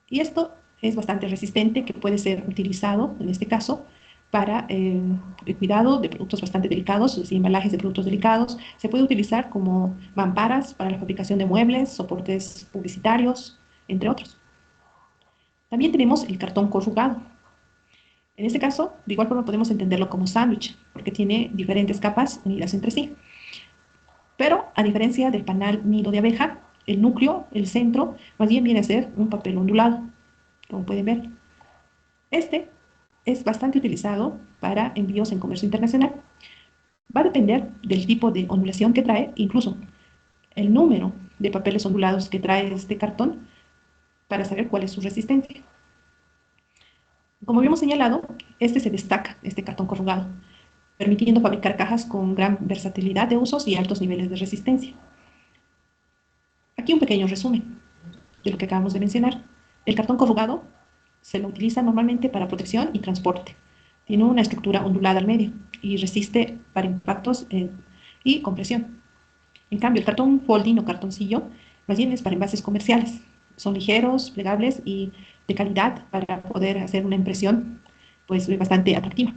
Y esto es bastante resistente, que puede ser utilizado, en este caso, para el cuidado de productos bastante delicados, es decir, embalajes de productos delicados. Se puede utilizar como mamparas para la fabricación de muebles, soportes publicitarios, entre otros. También tenemos el cartón corrugado. En este caso, de igual forma podemos entenderlo como sándwich, porque tiene diferentes capas unidas entre sí. Pero a diferencia del panal nido de abeja, el núcleo, el centro, más bien viene a ser un papel ondulado, como pueden ver. Este es bastante utilizado para envíos en comercio internacional. Va a depender del tipo de ondulación que trae, incluso el número de papeles ondulados que trae este cartón para saber cuál es su resistencia. Como habíamos señalado, este se destaca, este cartón corrugado, permitiendo fabricar cajas con gran versatilidad de usos y altos niveles de resistencia. Aquí un pequeño resumen de lo que acabamos de mencionar. El cartón corrugado se lo utiliza normalmente para protección y transporte. Tiene una estructura ondulada al medio y resiste para impactos y compresión. En cambio, el cartón folding o cartoncillo más bien es para envases comerciales. Son ligeros, plegables y de calidad para poder hacer una impresión pues bastante atractiva.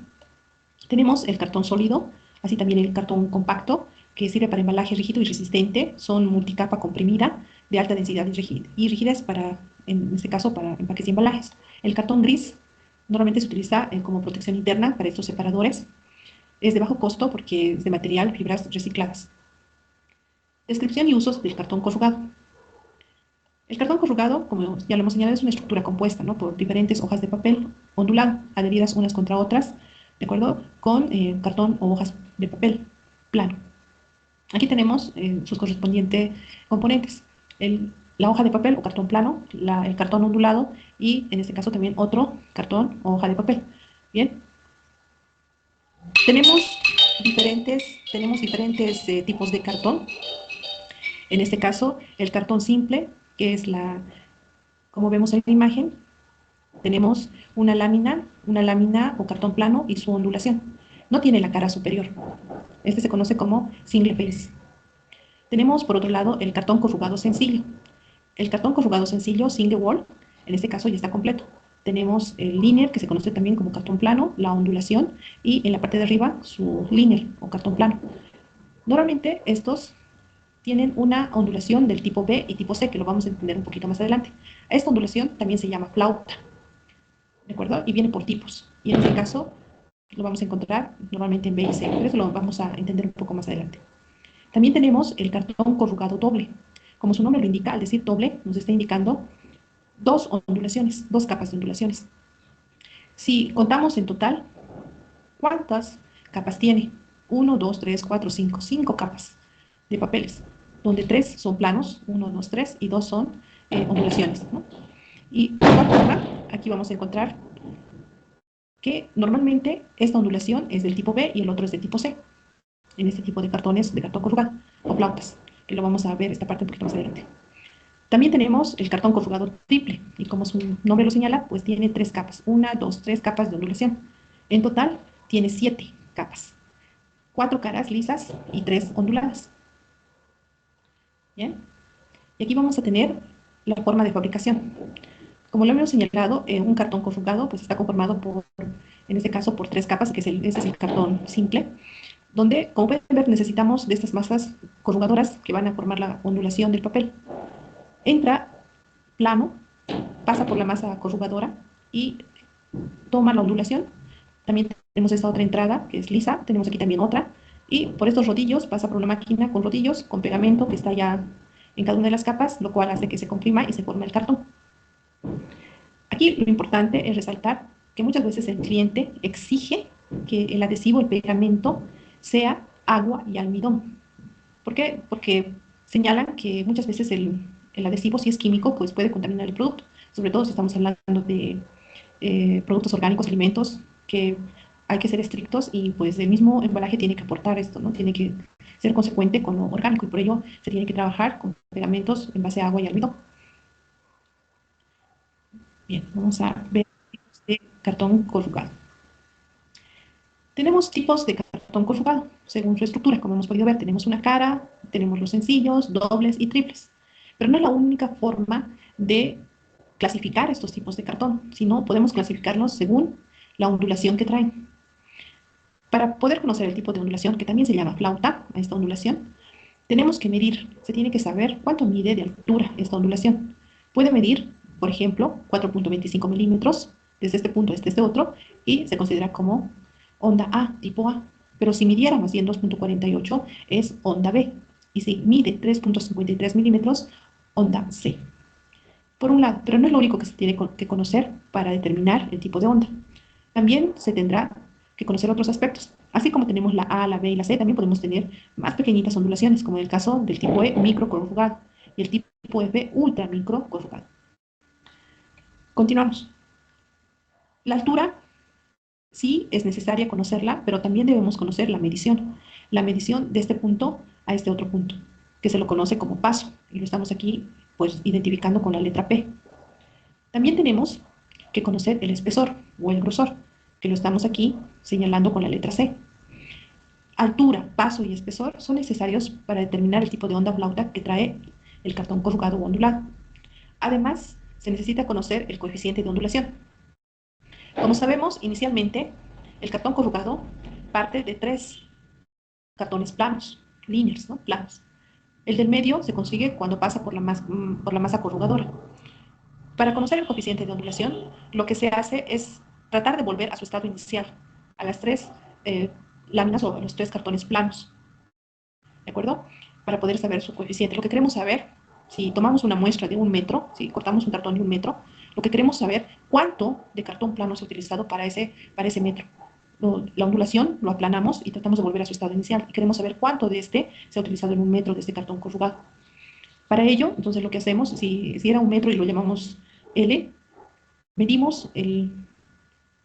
Tenemos el cartón sólido, así también el cartón compacto, que sirve para embalaje rígido y resistente. Son multicapa comprimida de alta densidad y rigidez para, en este caso, para empaques y embalajes. El cartón gris normalmente se utiliza como protección interna para estos separadores. Es de bajo costo porque es de material, fibras recicladas. Descripción y usos del cartón corrugado. El cartón corrugado, como ya lo hemos señalado, es una estructura compuesta, ¿no?, por diferentes hojas de papel ondulado, adheridas unas contra otras, ¿de acuerdo?, con cartón o hojas de papel plano. Aquí tenemos sus correspondientes componentes. La hoja de papel o cartón plano, el cartón ondulado y, en este caso, también otro cartón o hoja de papel. Bien. Tenemos diferentes tipos de cartón. En este caso, el cartón simple, que es como vemos en la imagen, tenemos una lámina o cartón plano y su ondulación. No tiene la cara superior. Este se conoce como single face. Tenemos, por otro lado, el cartón corrugado sencillo. El cartón corrugado sencillo, single wall, en este caso ya está completo. Tenemos el linear, que se conoce también como cartón plano, la ondulación, y en la parte de arriba su linear o cartón plano. Normalmente estos tienen una ondulación del tipo B y tipo C, que lo vamos a entender un poquito más adelante. Esta ondulación también se llama flauta, ¿de acuerdo? Y viene por tipos. Y en este caso lo vamos a encontrar normalmente en B y C, pero eso lo vamos a entender un poco más adelante. También tenemos el cartón corrugado doble. Como su nombre lo indica, al decir doble, nos está indicando dos ondulaciones, dos capas de ondulaciones. Si contamos en total, ¿cuántas capas tiene? 1, 2, 3, 4, 5, 5 capas de papeles, donde 3 son planos, 1, 2, 3, y 2 son ondulaciones, ¿no? Y de igual forma, aquí vamos a encontrar que normalmente esta ondulación es del tipo B y el otro es del tipo C, en este tipo de cartones de cartón corrugado o flautas, que lo vamos a ver esta parte un poquito más adelante. También tenemos el cartón corrugado triple, y como su nombre lo señala, pues tiene 3 capas, 1, 2, 3 capas de ondulación. En total tiene 7 capas, 4 caras lisas y 3 onduladas. ¿Bien? Y aquí vamos a tener la forma de fabricación. Como lo hemos señalado, un cartón corrugado pues está conformado por, en este caso, por 3 capas, que ese es el cartón simple, donde, como pueden ver, necesitamos de estas masas corrugadoras que van a formar la ondulación del papel. Entra plano, pasa por la masa corrugadora y toma la ondulación. También tenemos esta otra entrada que es lisa, tenemos aquí también otra, y por estos rodillos pasa por una máquina con rodillos, con pegamento que está ya en cada una de las capas, lo cual hace que se comprima y se forme el cartón. Aquí lo importante es resaltar que muchas veces el cliente exige que el adhesivo, el pegamento, sea agua y almidón. ¿Por qué? Porque señalan que muchas veces el adhesivo, si es químico, pues puede contaminar el producto, sobre todo si estamos hablando de productos orgánicos, alimentos, que hay que ser estrictos y pues el mismo embalaje tiene que aportar esto, ¿no? Tiene que ser consecuente con lo orgánico y por ello se tiene que trabajar con pegamentos en base a agua y almidón. Bien, vamos a ver tipos de cartón corrugado. Tenemos tipos de cartón corrugado según su estructura. Como hemos podido ver, tenemos una cara, tenemos los sencillos, dobles y triples. Pero no es la única forma de clasificar estos tipos de cartón, sino podemos clasificarlos según la ondulación que traen. Para poder conocer el tipo de ondulación, que también se llama flauta, a esta ondulación, tenemos que medir, se tiene que saber cuánto mide de altura esta ondulación. Puede medir, por ejemplo, 4.25 milímetros desde este punto hasta este otro y se considera como onda A, tipo A. Pero si midiera más bien 2.48 es onda B. Y si mide 3.53 milímetros, onda C. Por un lado, pero no es lo único que se tiene que conocer para determinar el tipo de onda. También se tendrá que conocer otros aspectos. Así como tenemos la A, la B y la C, también podemos tener más pequeñitas ondulaciones, como en el caso del tipo E microconjugado y el tipo F ultra microconjugado. Continuamos. La altura sí es necesaria conocerla, pero también debemos conocer la medición. La medición de este punto a este otro punto, que se lo conoce como paso, y lo estamos aquí pues identificando con la letra P. También tenemos que conocer el espesor o el grosor, que lo estamos aquí señalando con la letra C. Altura, paso y espesor son necesarios para determinar el tipo de onda flauta que trae el cartón corrugado o ondulado. Además, se necesita conocer el coeficiente de ondulación. Como sabemos, inicialmente, el cartón corrugado parte de tres cartones planos, linears, ¿no? Planos. El del medio se consigue cuando pasa por la masa corrugadora. Para conocer el coeficiente de ondulación, lo que se hace es tratar de volver a su estado inicial, a las tres eh, láminas o a los tres cartones planos, ¿de acuerdo? Para poder saber su coeficiente. Lo que queremos saber, si tomamos una muestra de 1 metro, si cortamos un cartón de 1 metro, lo que queremos saber cuánto de cartón plano se ha utilizado para ese metro. La ondulación lo aplanamos y tratamos de volver a su estado inicial. Y queremos saber cuánto de este se ha utilizado en 1 metro de este cartón corrugado. Para ello, entonces lo que hacemos, si era 1 metro y lo llamamos L, medimos el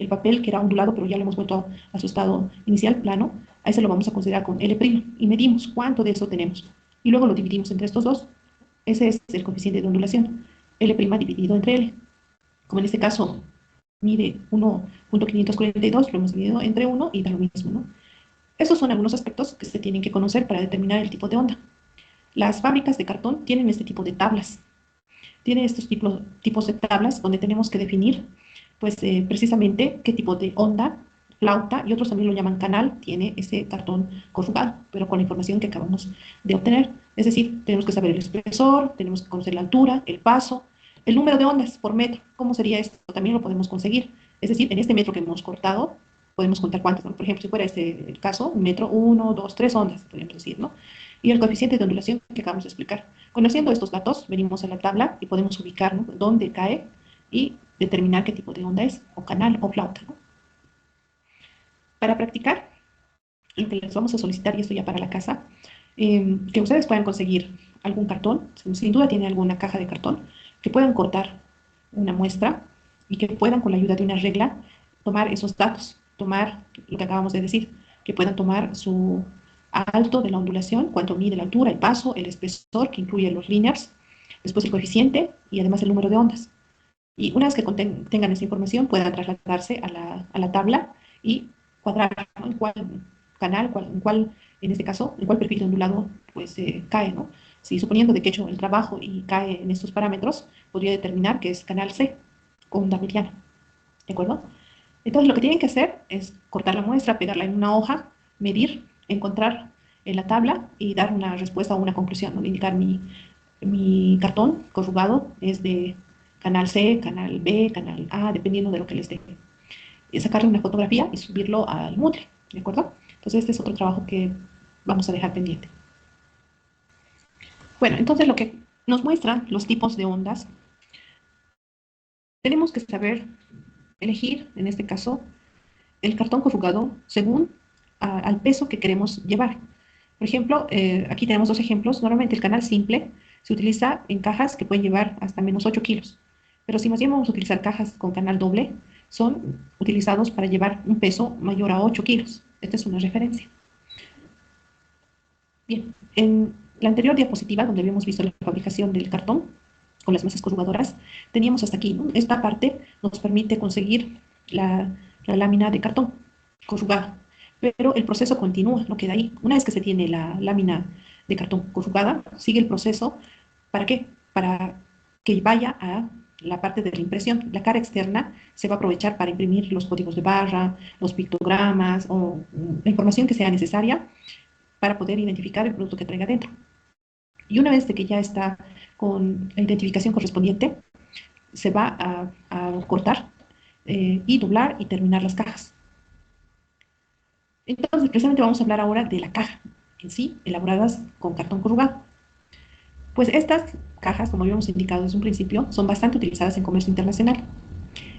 papel que era ondulado, pero ya lo hemos vuelto a su estado inicial, plano, a ese lo vamos a considerar con L' y medimos cuánto de eso tenemos. Y luego lo dividimos entre estos dos. Ese es el coeficiente de ondulación, L' dividido entre L. Como en este caso mide 1.542, lo hemos dividido entre 1 y da lo mismo, ¿no? Esos son algunos aspectos que se tienen que conocer para determinar el tipo de onda. Las fábricas de cartón tienen este tipo de tablas. Tienen estos tipos de tablas donde tenemos que definir pues precisamente qué tipo de onda, flauta y otros también lo llaman canal, tiene ese cartón corrugado, pero con la información que acabamos de obtener. Es decir, tenemos que saber el espesor, tenemos que conocer la altura, el paso, el número de ondas por metro. ¿Cómo sería esto? También lo podemos conseguir. Es decir, en este metro que hemos cortado, podemos contar cuántas, ¿no? Por ejemplo, si fuera este el caso, un metro, 1, 2, 3 ondas, podríamos decir, ¿no? Y el coeficiente de ondulación que acabamos de explicar. Conociendo estos datos, venimos a la tabla y podemos ubicar, ¿no?, dónde cae y determinar qué tipo de onda es, o canal o flauta, ¿no? Para practicar, lo que les vamos a solicitar, y esto ya para la casa, que ustedes puedan conseguir algún cartón, sin duda tienen alguna caja de cartón, que puedan cortar una muestra y que puedan con la ayuda de una regla tomar esos datos, tomar lo que acabamos de decir, que puedan tomar su alto de la ondulación, cuánto mide la altura, el paso, el espesor, que incluye los linears, después el coeficiente y además el número de ondas. Y una vez que tengan esa información, puedan trasladarse a la tabla y cuadrar, ¿no?, en cuál canal, en este caso, en cuál perfil de ondulado pues, cae, ¿no? Si suponiendo de que he hecho el trabajo y cae en estos parámetros, podría determinar que es canal C, con onda mediana, ¿de acuerdo? Entonces lo que tienen que hacer es cortar la muestra, pegarla en una hoja, medir, encontrar en la tabla y dar una respuesta o una conclusión, ¿no? Indicar mi cartón corrugado es de canal C, canal B, canal A, dependiendo de lo que les dé. Y sacarle una fotografía y subirlo al Moodle, ¿de acuerdo? Entonces este es otro trabajo que vamos a dejar pendiente. Bueno, entonces lo que nos muestran los tipos de ondas, tenemos que saber elegir, en este caso, el cartón corrugado según al peso que queremos llevar. Por ejemplo, aquí tenemos dos ejemplos. Normalmente el canal simple se utiliza en cajas que pueden llevar hasta menos 8 kilos. Pero si más bien vamos a utilizar cajas con canal doble, son utilizados para llevar un peso mayor a 8 kilos. Esta es una referencia. Bien, en la anterior diapositiva, donde habíamos visto la fabricación del cartón con las mesas corrugadoras, teníamos hasta aquí, ¿no? Esta parte nos permite conseguir la lámina de cartón corrugada, pero el proceso continúa, no queda ahí. Una vez que se tiene la lámina de cartón corrugada, sigue el proceso. ¿Para qué? Para que vaya a la parte de la impresión. La cara externa se va a aprovechar para imprimir los códigos de barra, los pictogramas o la información que sea necesaria para poder identificar el producto que traiga dentro. Y una vez de que ya está con la identificación correspondiente, se va a cortar y doblar y terminar las cajas. Entonces, precisamente vamos a hablar ahora de la caja en sí, elaboradas con cartón corrugado. Pues estas cajas, como habíamos indicado desde un principio, son bastante utilizadas en comercio internacional.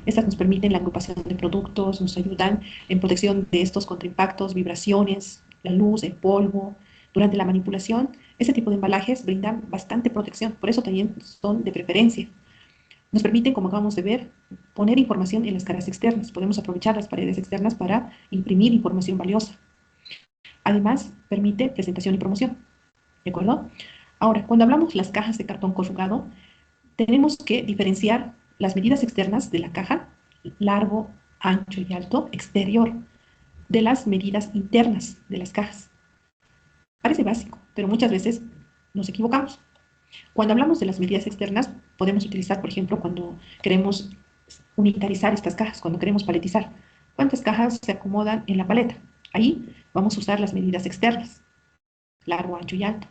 Estas nos permiten la agrupación de productos, nos ayudan en protección de estos contra impactos, vibraciones, la luz, el polvo. Durante la manipulación, este tipo de embalajes brindan bastante protección, por eso también son de preferencia. Nos permiten, como acabamos de ver, poner información en las caras externas. Podemos aprovechar las paredes externas para imprimir información valiosa. Además, permite presentación y promoción. ¿De acuerdo? Ahora, cuando hablamos de las cajas de cartón corrugado, tenemos que diferenciar las medidas externas de la caja, largo, ancho y alto, exterior, de las medidas internas de las cajas. Parece básico, pero muchas veces nos equivocamos. Cuando hablamos de las medidas externas, podemos utilizar, por ejemplo, cuando queremos unitarizar estas cajas, cuando queremos paletizar. ¿Cuántas cajas se acomodan en la paleta? Ahí vamos a usar las medidas externas, largo, ancho y alto.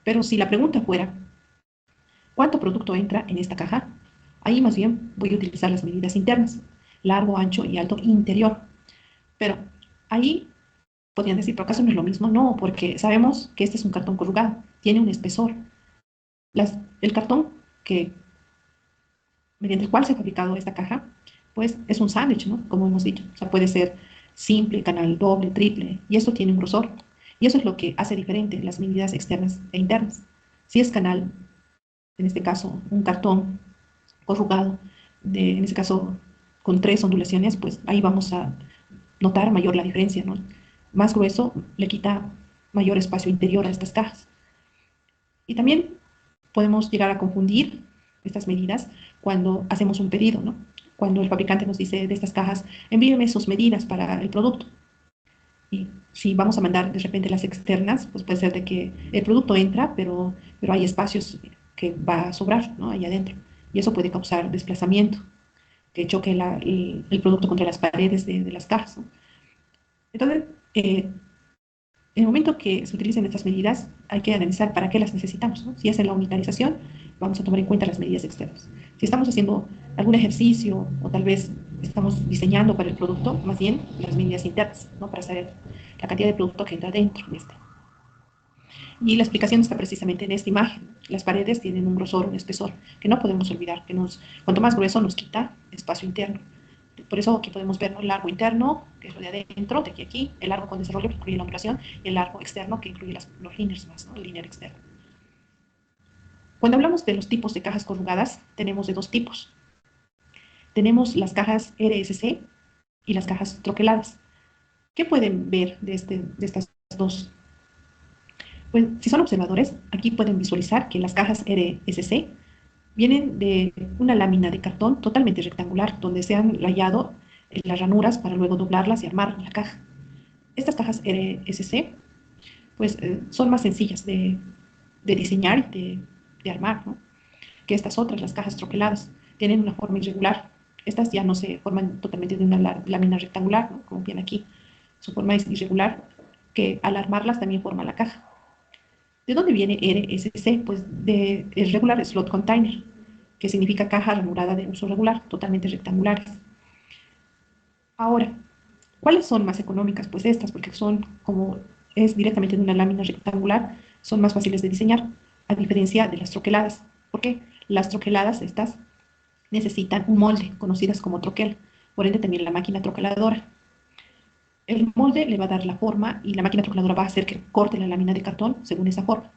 Pero si la pregunta fuera, ¿cuánto producto entra en esta caja? Ahí más bien voy a utilizar las medidas internas, largo, ancho y alto interior. Pero ahí podrían decir, ¿pero acaso no es lo mismo? No, porque sabemos que este es un cartón corrugado, tiene un espesor. El cartón que, mediante el cual se ha fabricado esta caja, pues es un sándwich, ¿no? Como hemos dicho. O sea, puede ser simple, canal doble, triple, y esto tiene un grosor. Y eso es lo que hace diferente las medidas externas e internas. Si es canal, en este caso, un cartón corrugado, en este caso con 3 ondulaciones, pues ahí vamos a notar mayor la diferencia, ¿no? Más grueso le quita mayor espacio interior a estas cajas. Y también podemos llegar a confundir estas medidas cuando hacemos un pedido, ¿no? Cuando el fabricante nos dice de estas cajas, envíeme sus medidas para el producto. Y si vamos a mandar de repente las externas, pues puede ser de que el producto entra, pero hay espacios que va a sobrar, ¿no? Ahí adentro. Y eso puede causar desplazamiento, que choque el producto contra las paredes de las cajas, ¿no? Entonces, en el momento que se utilicen estas medidas, hay que analizar para qué las necesitamos, ¿no? Si es en la unitarización, vamos a tomar en cuenta las medidas externas. Si estamos haciendo algún ejercicio o tal vez estamos diseñando para el producto, más bien las medidas internas, ¿no? Para saber la cantidad de producto que entra dentro de este. Y la explicación está precisamente en esta imagen. Las paredes tienen un grosor, un espesor, que no podemos olvidar, cuanto más grueso nos quita espacio interno. Por eso aquí podemos ver, ¿no?, el largo interno, que es lo de adentro, de aquí a aquí, el largo con desarrollo, que incluye la ondulación, y el largo externo, que incluye los linears más, ¿no?, el linear externo. Cuando hablamos de los tipos de cajas corrugadas, tenemos de dos tipos. Tenemos las cajas RSC y las cajas troqueladas. ¿Qué pueden ver de estas dos? Pues si son observadores, aquí pueden visualizar que las cajas RSC vienen de una lámina de cartón totalmente rectangular, donde se han rayado las ranuras para luego doblarlas y armar la caja. Estas cajas RSC pues, son más sencillas de diseñar y de armar, ¿no?, que estas otras, las cajas troqueladas. Tienen una forma irregular. Estas ya no se forman totalmente de una lámina rectangular, ¿no?, como ven aquí. Su forma es irregular, que al armarlas también forma la caja. ¿De dónde viene RSC? Pues de Regular Slot Container, que significa caja ranurada de uso regular, totalmente rectangulares. Ahora, ¿cuáles son más económicas? Pues estas, porque como es directamente de una lámina rectangular, son más fáciles de diseñar, a diferencia de las troqueladas. ¿Por qué? Las troqueladas, estas, necesitan un molde, conocidas como troquel, por ende también la máquina troqueladora. El molde le va a dar la forma y la máquina troqueladora va a hacer que corte la lámina de cartón según esa forma.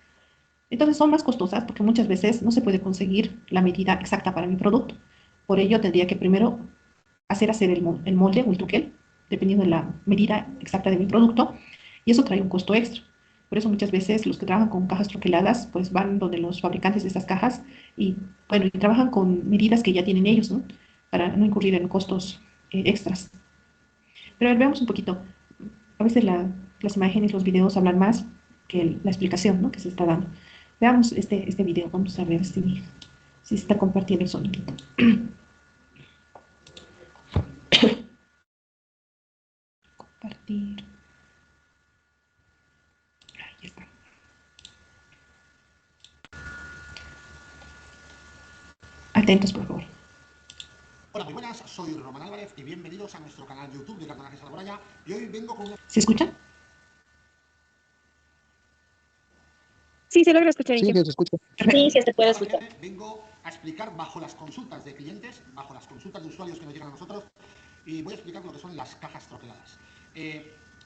Entonces son más costosas porque muchas veces no se puede conseguir la medida exacta para mi producto. Por ello tendría que primero hacer el molde o el truquel, dependiendo de la medida exacta de mi producto, y eso trae un costo extra. Por eso muchas veces los que trabajan con cajas troqueladas, pues van donde los fabricantes de estas cajas y, bueno, y trabajan con medidas que ya tienen ellos, ¿no? Para no incurrir en costos extras. Pero a ver, veamos un poquito. A veces las imágenes, los videos hablan más que la explicación, ¿no? Que se está dando. Veamos este video. Vamos a ver si se está compartiendo el sonido. Compartir. Ahí está. Atentos, por favor. Hola, muy buenas, soy Román Álvarez y bienvenidos a nuestro canal YouTube de Cartonajes Alboraya. Y hoy vengo con... ¿Se escucha? Sí, se logra escuchar, Sí, Inge. que se escucha. Sí, sí, se puede escuchar. Vengo a explicar bajo las consultas de clientes, bajo las consultas de usuarios que nos llegan a nosotros, y voy a explicar lo que son las cajas troqueladas.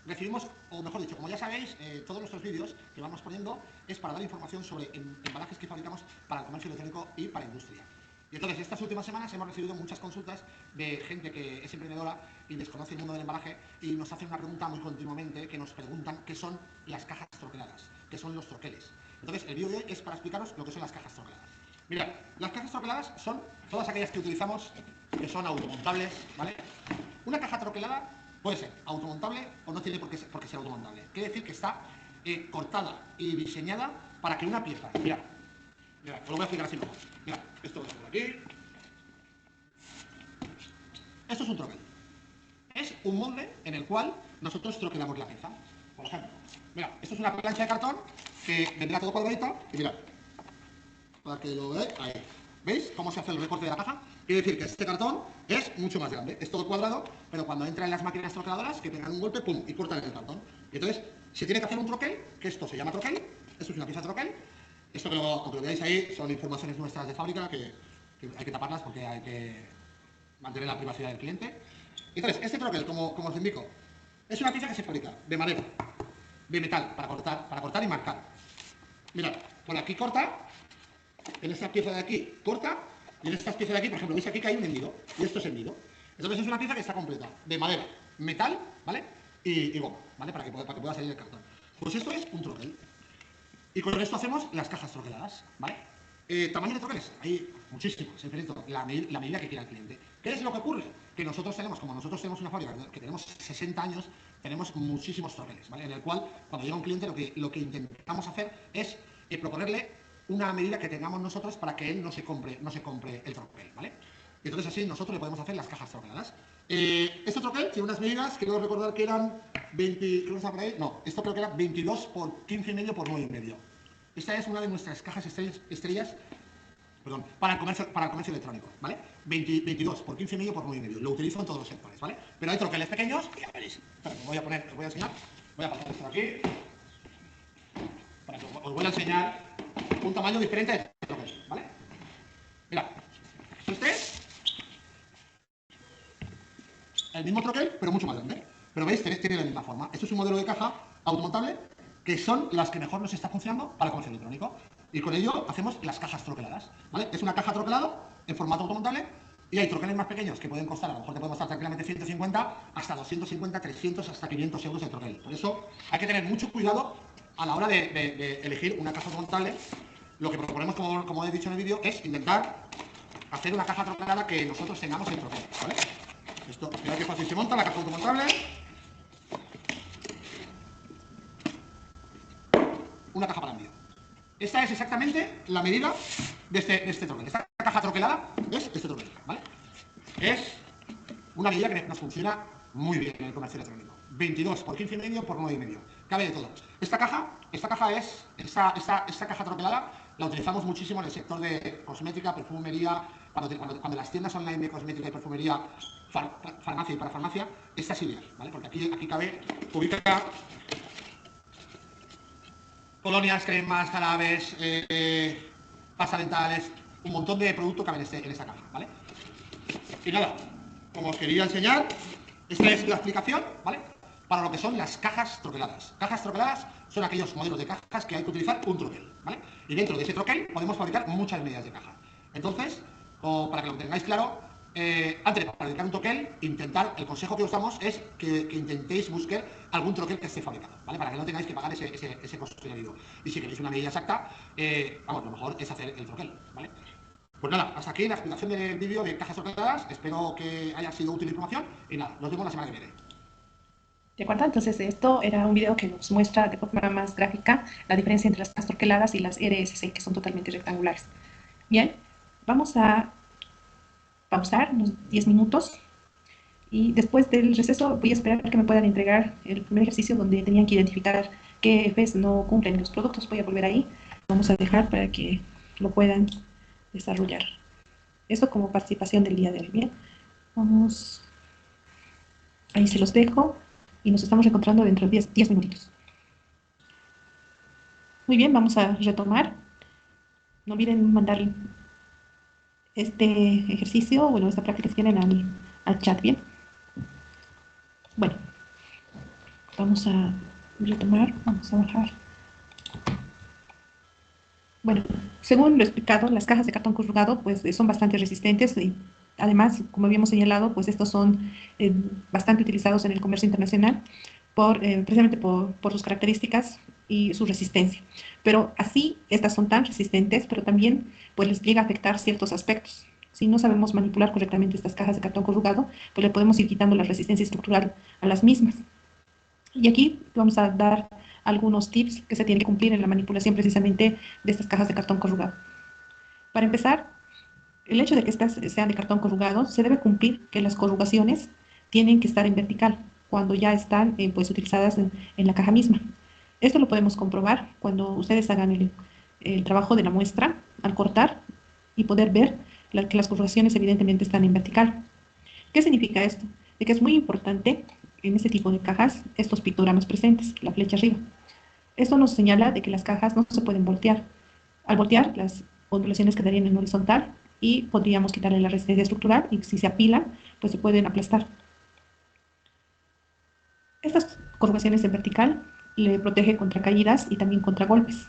Recibimos, o mejor dicho, como ya sabéis, todos nuestros vídeos que vamos poniendo es para dar información sobre embalajes que fabricamos para el comercio electrónico y para industria. Y entonces, estas últimas semanas hemos recibido muchas consultas de gente que es emprendedora y desconoce el mundo del embalaje y nos hacen una pregunta muy continuamente, que nos preguntan qué son las cajas troqueladas, qué son los troqueles. Entonces, el vídeo de hoy es para explicaros lo que son las cajas troqueladas. Mirad, las cajas troqueladas son todas aquellas que utilizamos que son automontables, ¿vale? Una caja troquelada puede ser automontable o no tiene por qué ser automontable. Quiere decir que está cortada y diseñada para que una pieza, mirad, os lo voy a explicar así mejor. Mirad, esto lo tengo por aquí. Esto es un troquel. Es un molde en el cual nosotros troquelamos la pieza. Por ejemplo, mirad, esto es una plancha de cartón que vendrá todo cuadradito y mirad, para que lo veáis, ahí. ¿Veis cómo se hace el recorte de la caja? Quiere decir que este cartón es mucho más grande, es todo cuadrado, pero cuando entra en las máquinas troqueladoras, que pegan un golpe, ¡pum!, y cortan el cartón. Y entonces, se tiene que hacer un troquel, que esto se llama troquel, esto es una pieza troquel. Esto, aunque lo veáis ahí, son informaciones nuestras de fábrica, que hay que taparlas porque hay que mantener la privacidad del cliente. Entonces, este troquel, como os indico, es una pieza que se fabrica de madera, de metal, para cortar y marcar. Mirad, por aquí corta, en esta pieza de aquí corta, y en estas piezas de aquí, por ejemplo, veis aquí que hay un hendido, y esto es hendido. Entonces es una pieza que está completa, de madera, metal, ¿vale? Y goma, ¿vale? Para que pueda salir el cartón. Pues esto es un troquel. Y con esto hacemos las cajas troqueladas, ¿vale? Tamaño de troqueles, hay muchísimos, infinito, la medida que quiera el cliente. ¿Qué es lo que ocurre? Que nosotros tenemos, como nosotros tenemos una fábrica que tenemos 60 años, tenemos muchísimos troqueles, ¿vale? En el cual, cuando llega un cliente, lo que intentamos hacer es proponerle una medida que tengamos nosotros para que él no se compre el troquel, ¿vale? Y entonces así nosotros le podemos hacer las cajas troqueladas. Este troquel tiene unas medidas, quiero recordar que eran 20, creo que está por ahí, no, esto creo que era 22 por 15,5 por 9,5. Esta es una de nuestras cajas estrellas, perdón, para el comercio electrónico, ¿vale? 22 por 15,5 por 9,5. Lo utilizo en todos los sectores, ¿vale? Pero hay troqueles pequeños, y ya veréis. Os voy a enseñar. Voy a pasar esto aquí. Para que os voy a enseñar un tamaño diferente de troquel, ¿vale? Mirad, este es el mismo troquel, pero mucho más grande. Pero veis, tiene la misma forma. Esto es un modelo de caja automontable, que son las que mejor nos está funcionando para el comercio electrónico. Y con ello hacemos las cajas troqueladas, ¿vale? Es una caja troquelada en formato automontable, y hay troqueles más pequeños que pueden costar, a lo mejor te pueden costar tranquilamente 150, hasta 250, 300, hasta 500 euros el troquel. Por eso hay que tener mucho cuidado a la hora de elegir una caja automontable. Lo que proponemos, como he dicho en el vídeo, es intentar hacer una caja troquelada que nosotros tengamos el troquel, ¿vale? Esto, mirad qué fácil se monta la caja automontable. Una caja para envío. Esta es exactamente la medida de este troquel. Esta caja troquelada es este troquel, ¿vale? Es una medida que nos funciona muy bien en el comercio electrónico. 22 por 15,5 por 9,5. Cabe de todo. Esta caja troquelada la utilizamos muchísimo en el sector de cosmética, perfumería, cuando las tiendas online de cosmética y perfumería, farmacia y parafarmacia, esta es ideal, ¿vale? Porque aquí cabe, ubica colonias, cremas, jarabes, pasta dentales, un montón de productos caben en esta caja, ¿vale? Y nada, como os quería enseñar, esta es la explicación, ¿vale? Para lo que son las cajas troqueladas. Cajas troqueladas son aquellos modelos de cajas que hay que utilizar un troquel, ¿vale? Y dentro de ese troquel podemos fabricar muchas medidas de caja. Entonces, o para que lo tengáis claro, antes de fabricar un troquel, el consejo que os damos es que intentéis buscar algún troquel que esté fabricado, ¿vale? Para que no tengáis que pagar ese costo añadido. Y si queréis una medida exacta, vamos, lo mejor es hacer el troquel, ¿vale? Pues nada, hasta aquí la explicación del vídeo de cajas troqueladas. Espero que haya sido útil la información y nada, nos vemos la semana que viene. ¿De acuerdo? Entonces, esto era un video que nos muestra de forma más gráfica la diferencia entre las cajas troqueladas y las RSC, que son totalmente rectangulares. Bien, vamos a pausar unos 10 minutos y después del receso voy a esperar que me puedan entregar el primer ejercicio donde tenían que identificar qué Fs no cumplen los productos. Voy a volver ahí. Vamos a dejar para que lo puedan desarrollar. Esto como participación del día de hoy. Bien, vamos. Ahí se los dejo y nos estamos encontrando dentro de 10 minutitos. Muy bien, vamos a retomar. No olviden mandar este ejercicio, bueno, esta práctica que tienen al chat, ¿bien? Bueno, vamos a retomar, vamos a bajar. Bueno, según lo explicado, las cajas de cartón corrugado pues son bastante resistentes y además, como habíamos señalado, pues estos son bastante utilizados en el comercio internacional precisamente por sus características y su resistencia. Pero así, estas son tan resistentes, pero también pues les llega a afectar ciertos aspectos. Si no sabemos manipular correctamente estas cajas de cartón corrugado, pues le podemos ir quitando la resistencia estructural a las mismas. Y aquí vamos a dar algunos tips que se tienen que cumplir en la manipulación precisamente de estas cajas de cartón corrugado. Para empezar, el hecho de que estas sean de cartón corrugado, se debe cumplir que las corrugaciones tienen que estar en vertical cuando ya están pues, utilizadas en la caja misma. Esto lo podemos comprobar cuando ustedes hagan el trabajo de la muestra al cortar y poder ver que las corrugaciones evidentemente están en vertical. ¿Qué significa esto? De que es muy importante en este tipo de cajas estos pictogramas presentes, la flecha arriba. Esto nos señala de que las cajas no se pueden voltear. Al voltear, las ondulaciones quedarían en horizontal y podríamos quitarle la resistencia estructural y si se apilan, pues se pueden aplastar. Estas corrugaciones en vertical le protege contra caídas y también contra golpes.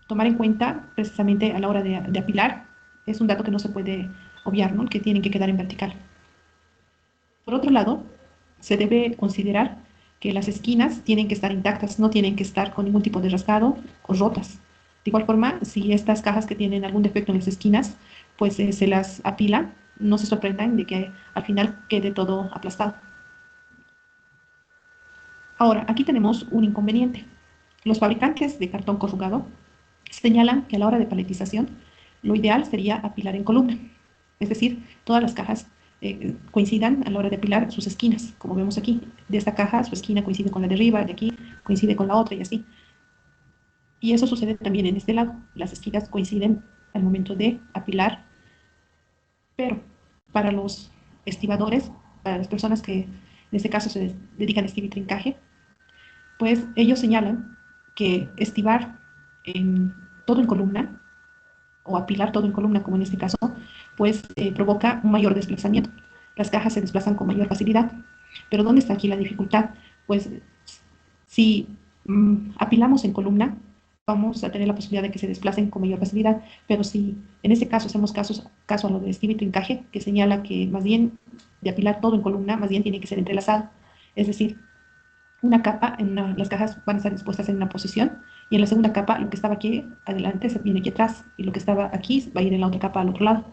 Tomar en cuenta precisamente a la hora de apilar es un dato que no se puede obviar, ¿no? Que tienen que quedar en vertical. Por otro lado, se debe considerar que las esquinas tienen que estar intactas, no tienen que estar con ningún tipo de rasgado o rotas. De igual forma, si estas cajas que tienen algún defecto en las esquinas, pues se las apila, no se sorprendan de que al final quede todo aplastado. Ahora, aquí tenemos un inconveniente. Los fabricantes de cartón corrugado señalan que a la hora de paletización, lo ideal sería apilar en columna. Es decir, todas las cajas coincidan a la hora de apilar sus esquinas, como vemos aquí. De esta caja, su esquina coincide con la de arriba, de aquí coincide con la otra y así. Y eso sucede también en este lado. Las esquinas coinciden al momento de apilar, pero para los estibadores, para las personas que en este caso se dedican a estib y trincaje, pues ellos señalan que estibar todo en columna o apilar todo en columna, como en este caso, pues provoca un mayor desplazamiento. Las cajas se desplazan con mayor facilidad. Pero ¿dónde está aquí la dificultad? Pues si apilamos en columna, vamos a tener la posibilidad de que se desplacen con mayor facilidad, pero si en este caso hacemos caso a lo de estib y trincaje, que señala que más bien de apilar todo en columna, más bien tiene que ser entrelazado. Es decir, una capa, las cajas van a estar dispuestas en una posición y en la segunda capa lo que estaba aquí adelante se viene aquí atrás y lo que estaba aquí va a ir en la otra capa al otro lado.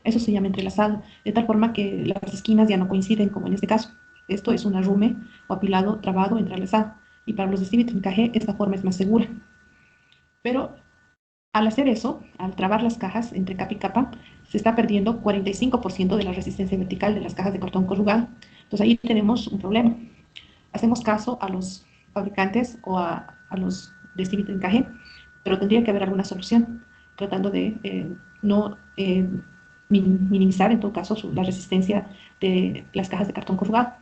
Eso se llama entrelazado, de tal forma que las esquinas ya no coinciden como en este caso. Esto es un arrume o apilado, trabado, entrelazado. Y para los de estib y trincaje esta forma es más segura. Pero al hacer eso, al trabar las cajas entre capa y capa, se está perdiendo 45% de la resistencia vertical de las cajas de cartón corrugado. Entonces ahí tenemos un problema. Hacemos caso a los fabricantes o a los de estib y trincaje, pero tendría que haber alguna solución, tratando de no minimizar en todo caso la resistencia de las cajas de cartón corrugado.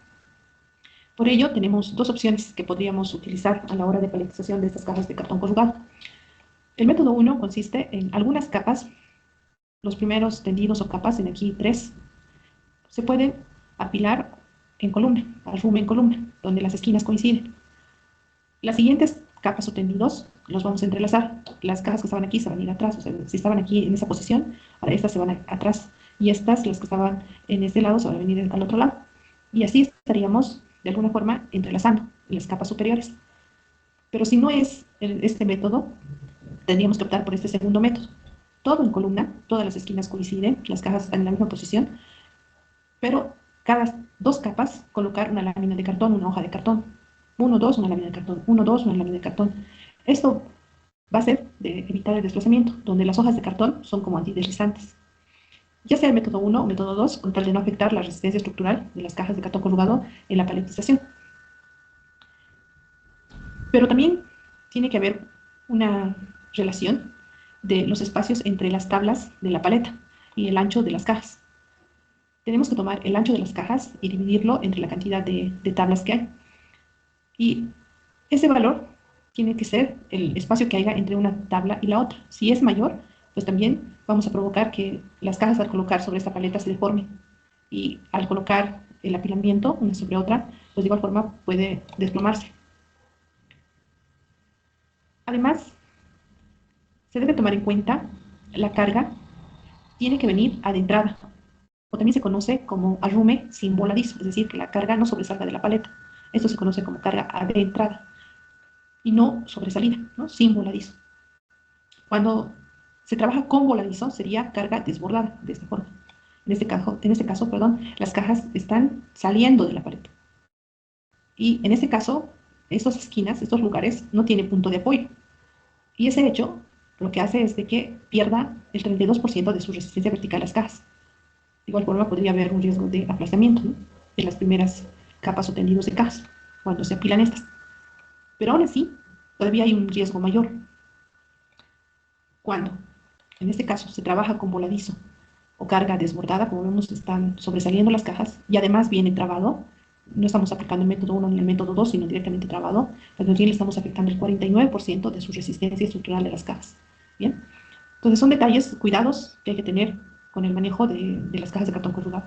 Por ello, tenemos dos opciones que podríamos utilizar a la hora de paletización de estas cajas de cartón corrugado. El método 1 consiste en algunas capas, los primeros tendidos o capas, en aquí 3, se pueden apilar en columna, arrume en columna, donde las esquinas coinciden. Las siguientes capas o tendidos los vamos a entrelazar. Las cajas que estaban aquí se van a ir atrás, o sea, si estaban aquí en esa posición, ahora estas se van atrás. Y estas, las que estaban en este lado, se van a venir al otro lado. Y así estaríamos, de alguna forma, entrelazando las capas superiores. Pero si no es este método, tendríamos que optar por este segundo método. Todo en columna, todas las esquinas coinciden, las cajas están en la misma posición, pero cada dos capas colocar una lámina de cartón, una hoja de cartón. Uno, dos, una lámina de cartón. Uno, dos, una lámina de cartón. Esto va a ser de evitar el desplazamiento, donde las hojas de cartón son como antideslizantes. Ya sea el método 1 o método 2, con tal de no afectar la resistencia estructural de las cajas de cartón corrugado en la paletización. Pero también tiene que haber una relación de los espacios entre las tablas de la paleta y el ancho de las cajas. Tenemos que tomar el ancho de las cajas y dividirlo entre la cantidad de tablas que hay. Y ese valor tiene que ser el espacio que haya entre una tabla y la otra. Si es mayor, pues también vamos a provocar que las cajas al colocar sobre esta paleta se deformen. Y al colocar el apilamiento una sobre otra, pues de igual forma puede desplomarse. Además, se debe tomar en cuenta la carga tiene que venir adentrada, o también se conoce como arrume sin voladizo, es decir, que la carga no sobresalga de la paleta. Esto se conoce como carga adentrada y no sobresalida, ¿no? Sin voladizo. Cuando se trabaja con voladizo sería carga desbordada de esta forma. En este caso, perdón, las cajas están saliendo de la pared. Y en este caso, estas esquinas, estos lugares, no tienen punto de apoyo. Y ese hecho lo que hace es de que pierda el 32% de su resistencia vertical a las cajas. De igual forma, podría haber un riesgo de aplastamiento, ¿no?, en las primeras capas o tendidos de cajas, cuando se apilan estas. Pero aún así, todavía hay un riesgo mayor. Cuando, en este caso, se trabaja con voladizo o carga desbordada, como vemos, están sobresaliendo las cajas y además viene trabado. No estamos aplicando el método 1 ni el método 2, sino directamente trabado. También le estamos afectando el 49% de su resistencia estructural de las cajas. Bien, entonces son detalles, cuidados que hay que tener con el manejo de las cajas de cartón corrugado.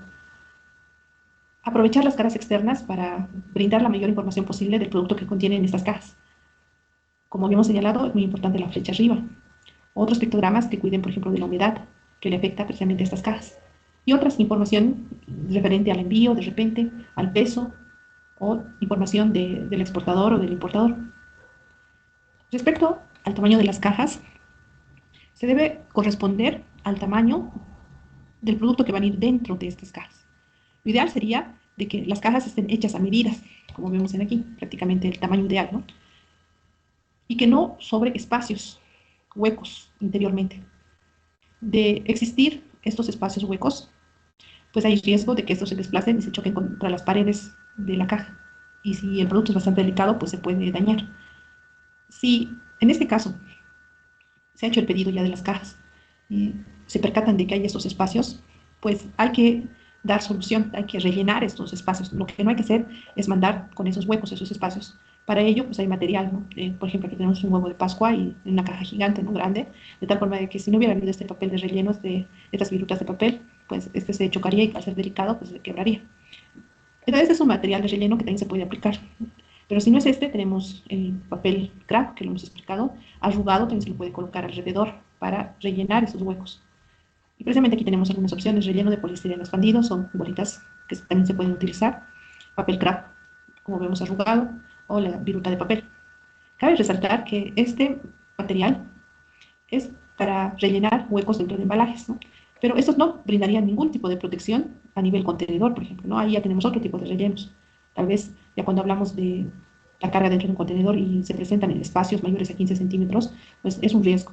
Aprovechar las caras externas para brindar la mayor información posible del producto que contienen estas cajas. Como habíamos señalado, es muy importante la flecha arriba. Otros pictogramas que cuiden, por ejemplo, de la humedad que le afecta precisamente a estas cajas. Y otras información referente al envío, de repente, al peso o información del exportador o del importador. Respecto al tamaño de las cajas, se debe corresponder al tamaño del producto que van a ir dentro de estas cajas. Lo ideal sería de que las cajas estén hechas a medidas, como vemos en aquí, prácticamente el tamaño ideal, ¿no? Y que no sobre espacios huecos interiormente. De existir estos espacios huecos, pues hay riesgo de que estos se desplacen y se choquen contra las paredes de la caja. Y si el producto es bastante delicado, pues se puede dañar. Si en este caso se ha hecho el pedido ya de las cajas y se percatan de que hay estos espacios, pues hay que dar solución, hay que rellenar estos espacios. Lo que no hay que hacer es mandar con esos huecos, esos espacios. Para ello, pues hay material, ¿no? Por ejemplo, aquí tenemos un huevo de Pascua y una caja gigante, ¿no?, grande, de tal forma de que si no hubiera habido este papel de rellenos de estas virutas de papel, pues este se chocaría y al ser delicado, pues se quebraría. Entonces, este es un material de relleno que también se puede aplicar. Pero si no es este, tenemos el papel craft, que lo hemos explicado, arrugado, también se le puede colocar alrededor para rellenar esos huecos. Y precisamente aquí tenemos algunas opciones: relleno de poliestireno expandido, son bolitas que también se pueden utilizar, papel craft, como vemos, arrugado, o la viruta de papel. Cabe resaltar que este material es para rellenar huecos dentro de embalajes, ¿no? Pero estos no brindarían ningún tipo de protección a nivel contenedor, por ejemplo, ¿no? Ahí ya tenemos otro tipo de rellenos. Tal vez ya cuando hablamos de la carga dentro de un contenedor y se presentan en espacios mayores a 15 centímetros, pues es un riesgo.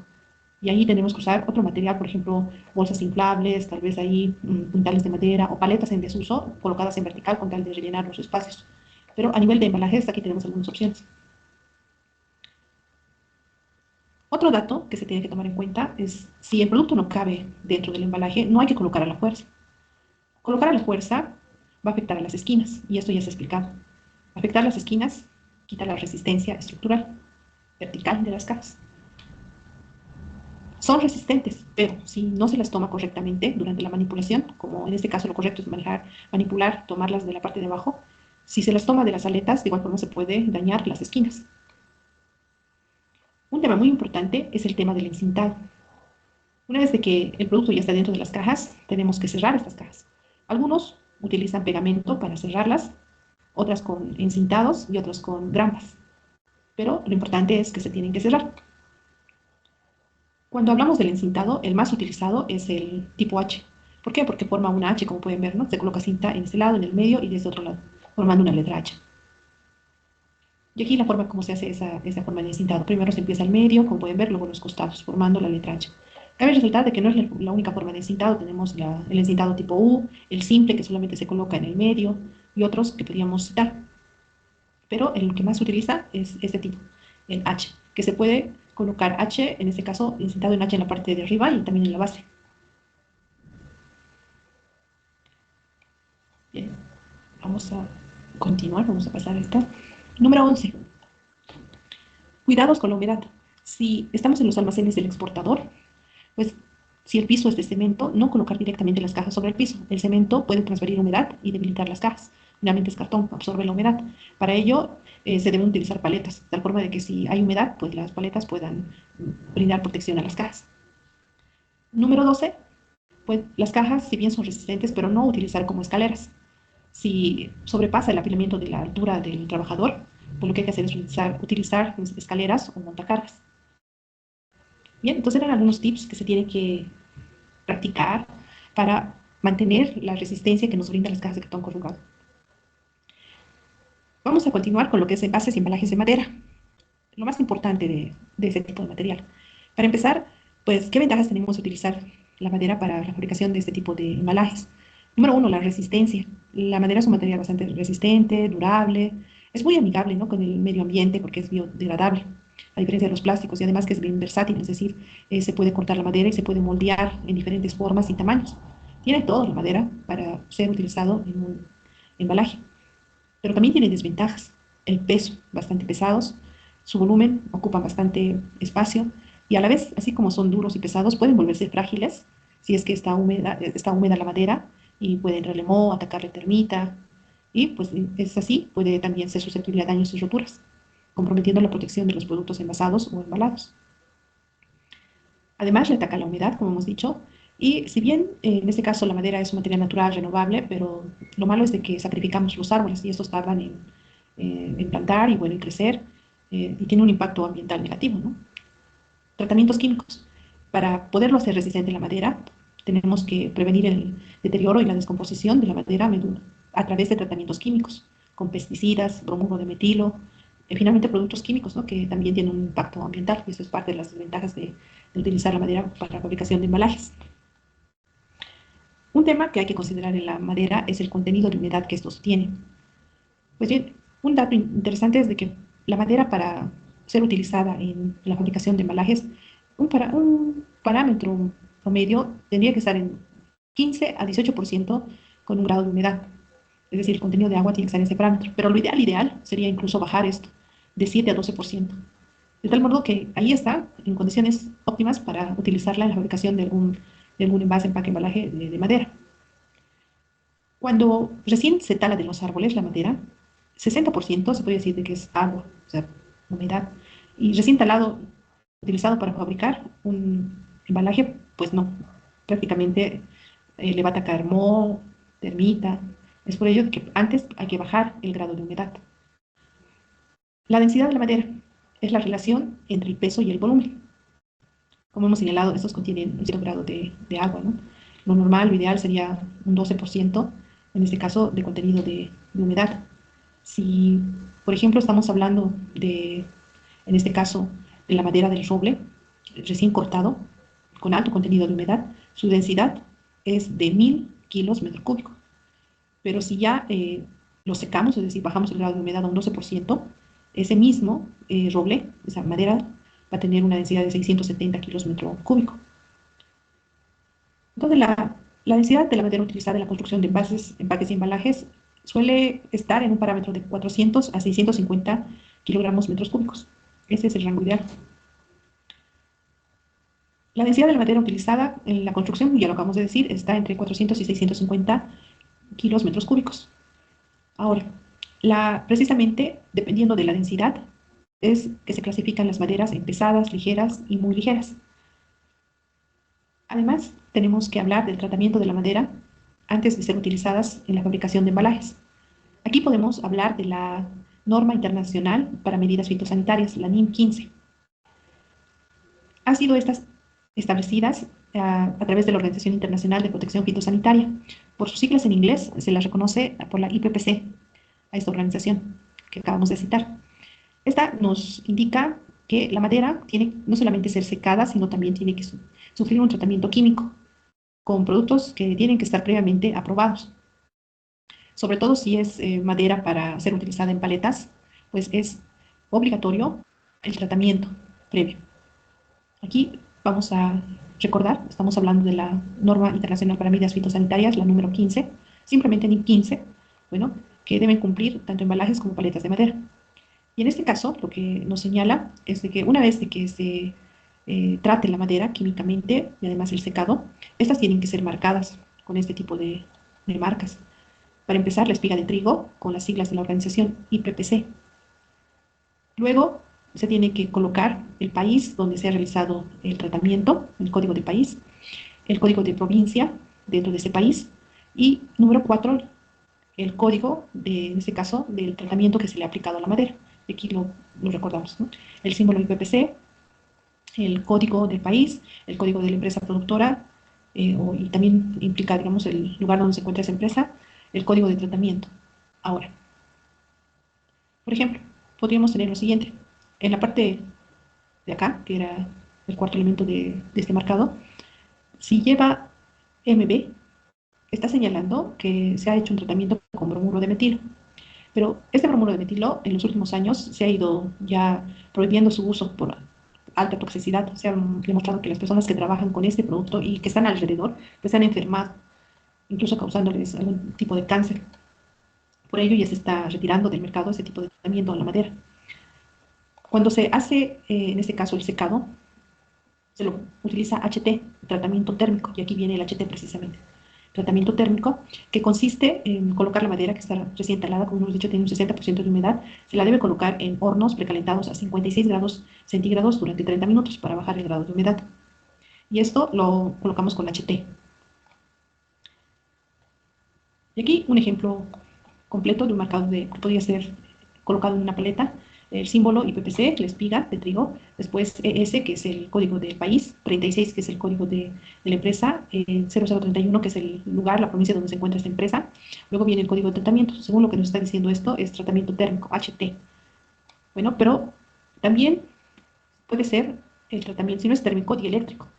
Y ahí tenemos que usar otro material, por ejemplo, bolsas inflables, tal vez ahí puntales de madera o paletas en desuso colocadas en vertical con tal de rellenar los espacios. Pero a nivel de embalajes, aquí tenemos algunas opciones. Otro dato que se tiene que tomar en cuenta es si el producto no cabe dentro del embalaje, no hay que colocar a la fuerza. Colocar a la fuerza va a afectar a las esquinas, y esto ya se ha explicado. Afectar las esquinas quita la resistencia estructural vertical de las cajas. Son resistentes, pero si no se las toma correctamente durante la manipulación, como en este caso lo correcto es manipular, tomarlas de la parte de abajo, si se las toma de las aletas, de igual forma se puede dañar las esquinas. Un tema muy importante es el tema del encintado. Una vez de que el producto ya está dentro de las cajas, tenemos que cerrar estas cajas. Algunos utilizan pegamento para cerrarlas, otras con encintados y otros con grampas. Pero lo importante es que se tienen que cerrar. Cuando hablamos del encintado, el más utilizado es el tipo H. ¿Por qué? Porque forma una H, como pueden ver, ¿no? Se coloca cinta en este lado, en el medio y de este otro lado, formando una letra H. Y aquí la forma como se hace esa forma de encintado. Primero se empieza al medio, como pueden ver, luego los costados, formando la letra H. Cabe resaltar de que no es la única forma de encintado. Tenemos el encintado tipo U, el simple, que solamente se coloca en el medio, y otros que podríamos citar. Pero el que más se utiliza es este tipo, el H, que se puede colocar H, en este caso, encintado en H en la parte de arriba y también en la base. Bien, vamos a continuar, vamos a pasar a esta. Número 11. Cuidados con la humedad. Si estamos en los almacenes del exportador, pues si el piso es de cemento, no colocar directamente las cajas sobre el piso. El cemento puede transferir humedad y debilitar las cajas. Finalmente es cartón, absorbe la humedad. Para ello se deben utilizar paletas, de tal forma de que si hay humedad, pues las paletas puedan brindar protección a las cajas. Número 12, pues las cajas, si bien son resistentes, pero no utilizar como escaleras. Si sobrepasa el apilamiento de la altura del trabajador, pues lo que hay que hacer es utilizar escaleras o montacargas. Bien, entonces eran algunos tips que se tienen que practicar para mantener la resistencia que nos brindan las cajas de cartón corrugado. Vamos a continuar con lo que es envases y embalajes de madera. Lo más importante de ese tipo de material. Para empezar, pues, ¿qué ventajas tenemos de utilizar la madera para la fabricación de este tipo de embalajes? Número uno, la resistencia. La madera es un material bastante resistente, durable, es muy amigable, ¿no?, con el medio ambiente porque es biodegradable, a diferencia de los plásticos, y además que es bien versátil, es decir, se puede cortar la madera y se puede moldear en diferentes formas y tamaños. Tiene todo la madera para ser utilizado en un embalaje, pero también tiene desventajas. El peso, bastante pesados, su volumen, ocupan bastante espacio y a la vez, así como son duros y pesados, pueden volverse frágiles si es que está húmeda la madera y puede entrarle moho, atacarle termita y pues es así, puede también ser susceptible a daños y roturas, comprometiendo la protección de los productos envasados o embalados. Además, le ataca la humedad, como hemos dicho, y si bien en este caso la madera es un material natural, renovable, pero lo malo es de que sacrificamos los árboles y estos tardan en plantar y bueno, en crecer, y tiene un impacto ambiental negativo, ¿no? Tratamientos químicos. Para poderlo hacer resistente a la madera, tenemos que prevenir el deterioro y la descomposición de la madera a través de tratamientos químicos, con pesticidas, bromuro de metilo, finalmente productos químicos, ¿no?, que también tienen un impacto ambiental, y eso es parte de las desventajas de utilizar la madera para la fabricación de embalajes. Un tema que hay que considerar en la madera es el contenido de humedad que estos tienen. Pues bien, un dato interesante es de que la madera, para ser utilizada en la fabricación de embalajes, un parámetro promedio tendría que estar en 15 a 18% con un grado de humedad. Es decir, el contenido de agua tiene que estar en ese parámetro. Pero lo ideal sería incluso bajar esto de 7 a 12%. De tal modo que ahí está, en condiciones óptimas para utilizarla en la fabricación de algún envase, empaque, embalaje de madera. Cuando recién se tala de los árboles la madera, 60% se puede decir de que es agua, o sea, humedad. Y recién talado, utilizado para fabricar un embalaje, pues no, prácticamente le va a atacar moho, termita. Es por ello que antes hay que bajar el grado de humedad. La densidad de la madera es la relación entre el peso y el volumen. Como hemos señalado, estos contienen un cierto grado de agua, ¿no? Lo normal, lo ideal sería un 12%, en este caso, de contenido de humedad. Si, por ejemplo, estamos hablando en este caso, de la madera del roble, recién cortado, con alto contenido de humedad, su densidad es de 1000 kilos metro cúbico. Pero si ya lo secamos, es decir, bajamos el grado de humedad a un 12%, ese mismo roble, esa madera, va a tener una densidad de 670 kilos metro cúbico. Entonces, la densidad de la madera utilizada en la construcción de envases, empaques y embalajes suele estar en un parámetro de 400 a 650 kilogramos metros cúbicos. Ese es el rango ideal. La densidad de la madera utilizada en la construcción, ya lo acabamos de decir, está entre 400 y 650 kilos metros cúbicos. Ahora, precisamente, dependiendo de la densidad, es que se clasifican las maderas en pesadas, ligeras y muy ligeras. Además, tenemos que hablar del tratamiento de la madera antes de ser utilizadas en la fabricación de embalajes. Aquí podemos hablar de la norma internacional para medidas fitosanitarias, la NIM 15. Han sido estas establecidas a través de la Organización Internacional de Protección Fitosanitaria. Por sus siglas en inglés se las reconoce por la IPPC, a esta organización que acabamos de citar. Esta nos indica que la madera tiene no solamente ser secada, sino también tiene que sufrir un tratamiento químico con productos que tienen que estar previamente aprobados. Sobre todo si es madera para ser utilizada en paletas, pues es obligatorio el tratamiento previo. Aquí vamos a recordar, estamos hablando de la norma internacional para medidas fitosanitarias, la número 15, simplemente NIM 15, bueno, que deben cumplir tanto embalajes como paletas de madera. Y en este caso, lo que nos señala es de que una vez de que se trate la madera químicamente y además el secado, estas tienen que ser marcadas con este tipo de marcas. Para empezar, la espiga de trigo con las siglas de la organización IPPC. Luego se tiene que colocar el país donde se ha realizado el tratamiento, el código de país, el código de provincia dentro de ese país y número 4, el código, en este caso, del tratamiento que se le ha aplicado a la madera. Aquí lo recordamos, ¿no? El símbolo IPPC, el código del país, el código de la empresa productora, y también implica, digamos, el lugar donde se encuentra esa empresa, el código de tratamiento. Ahora, por ejemplo, podríamos tener lo siguiente. En la parte de acá, que era el cuarto elemento de este marcado, si lleva MB, está señalando que se ha hecho un tratamiento con bromuro de metilo. Pero este bromuro de metilo en los últimos años se ha ido ya prohibiendo su uso por alta toxicidad. Se ha demostrado que las personas que trabajan con este producto y que están alrededor pues se han enfermado, incluso causándoles algún tipo de cáncer. Por ello ya se está retirando del mercado ese tipo de tratamiento a la madera. Cuando se hace, en este caso, el secado, se lo utiliza HT, tratamiento térmico, y aquí viene el HT precisamente. Tratamiento térmico, que consiste en colocar la madera que está recién talada, como hemos dicho, tiene un 60% de humedad, se la debe colocar en hornos precalentados a 56 grados centígrados durante 30 minutos para bajar el grado de humedad. Y esto lo colocamos con HT. Y aquí un ejemplo completo de un marcado que podría ser colocado en una paleta, el símbolo IPPC, la espiga de trigo, después ES, que es el código del país, 36, que es el código de la empresa, 0031, que es el lugar, la provincia donde se encuentra esta empresa. Luego viene el código de tratamiento. Según lo que nos está diciendo esto, es tratamiento térmico, HT. Bueno, pero también puede ser el tratamiento, si no es térmico, dieléctrico,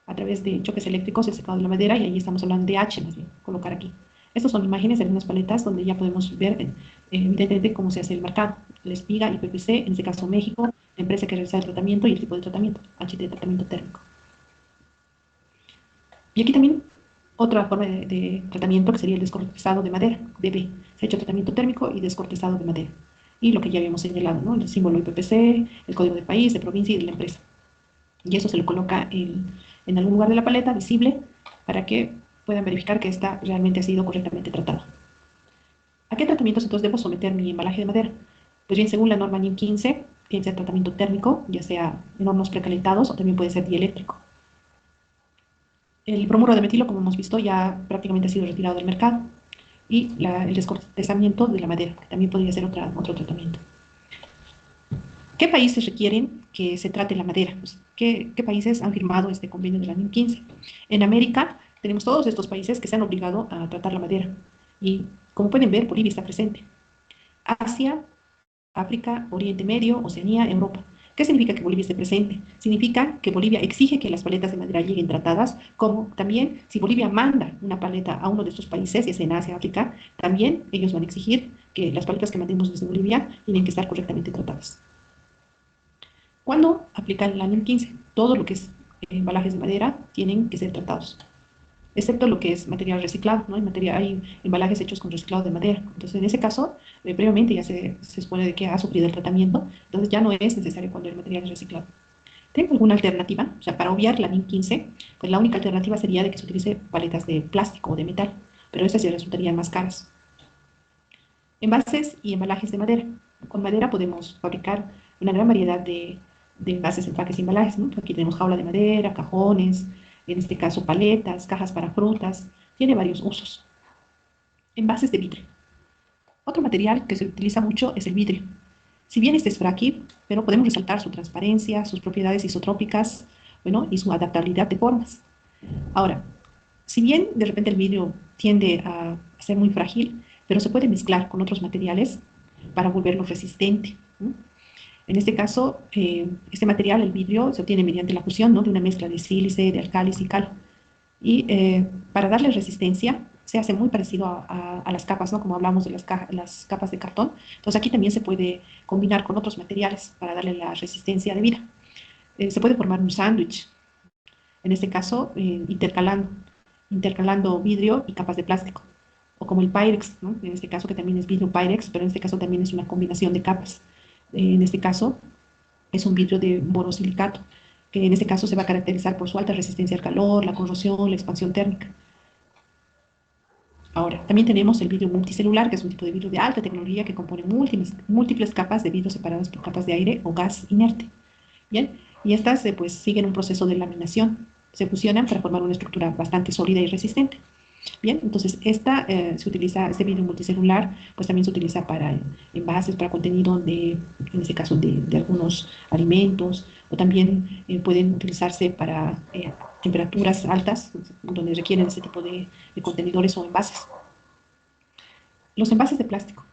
a través de choques eléctricos, el secado de la madera, y ahí estamos hablando de H, más bien, colocar aquí. Estas son imágenes de algunas paletas donde ya podemos ver evidentemente cómo se hace el marcado. La espiga IPPC, en este caso México, la empresa que realiza el tratamiento y el tipo de tratamiento, HT, tratamiento térmico. Y aquí también otra forma de tratamiento que sería el descortezado de madera, DB. Se ha hecho tratamiento térmico y descortezado de madera. Y lo que ya habíamos señalado, ¿no? El símbolo IPPC, el código de país, de provincia y de la empresa. Y eso se lo coloca en algún lugar de la paleta, visible, para que puedan verificar que esta realmente ha sido correctamente tratada. ¿A qué tratamientos entonces debo someter mi embalaje de madera? Pues bien, según la norma NIM 15, tiene que ser tratamiento térmico, ya sea en hornos precalentados o también puede ser dieléctrico. El bromuro de metilo, como hemos visto, ya prácticamente ha sido retirado del mercado. Y el descortezamiento de la madera, que también podría ser otro tratamiento. ¿Qué países requieren que se trate la madera? Pues, ¿qué países han firmado este convenio de la NIM 15? En América tenemos todos estos países que se han obligado a tratar la madera. Y como pueden ver, Bolivia está presente. Asia, África, Oriente Medio, Oceanía, Europa. ¿Qué significa que Bolivia esté presente? Significa que Bolivia exige que las paletas de madera lleguen tratadas, como también si Bolivia manda una paleta a uno de estos países, ya sea en Asia, África, también ellos van a exigir que las paletas que mandemos desde Bolivia tienen que estar correctamente tratadas. ¿Cuándo aplican la NIM 15? Todo lo que es embalajes de madera tienen que ser tratados, excepto lo que es material reciclado, ¿no? Hay embalajes hechos con reciclado de madera. Entonces, en ese caso, previamente ya se supone de que ha sufrido el tratamiento, entonces ya no es necesario cuando el material es reciclado. ¿Tengo alguna alternativa? O sea, para obviar la NIM 15, pues la única alternativa sería de que se utilice paletas de plástico o de metal, pero esas ya resultarían más caras. Envases y embalajes de madera. Con madera podemos fabricar una gran variedad de envases, empaques y embalajes, ¿no? Aquí tenemos jaula de madera, cajones, en este caso paletas, cajas para frutas, tiene varios usos. Envases de vidrio. Otro material que se utiliza mucho es el vidrio. Si bien este es frágil, pero podemos resaltar su transparencia, sus propiedades isotrópicas, bueno, y su adaptabilidad de formas. Ahora, si bien de repente el vidrio tiende a ser muy frágil, pero se puede mezclar con otros materiales para volverlo resistente, ¿no? En este caso, este material, el vidrio, se obtiene mediante la fusión, ¿no?, de una mezcla de sílice, de álcalis y cal. Y para darle resistencia, se hace muy parecido a las capas, ¿no? Como hablamos de las capas de cartón. Entonces aquí también se puede combinar con otros materiales para darle la resistencia debida. Se puede formar un sándwich, en este caso intercalando vidrio y capas de plástico. O como el Pyrex, ¿no?, en este caso que también es vidrio Pyrex, pero en este caso también es una combinación de capas. En este caso es un vidrio de borosilicato, que en este caso se va a caracterizar por su alta resistencia al calor, la corrosión, la expansión térmica. Ahora, también tenemos el vidrio multicelular, que es un tipo de vidrio de alta tecnología que compone múltiples capas de vidrio separadas por capas de aire o gas inerte. Bien, y estas pues siguen un proceso de laminación, se fusionan para formar una estructura bastante sólida y resistente. Bien, entonces este vidrio multicelular, pues también se utiliza para envases, para contenido en este caso, de algunos alimentos, o también pueden utilizarse para temperaturas altas, donde requieren ese tipo de contenedores o envases. Los envases de plástico.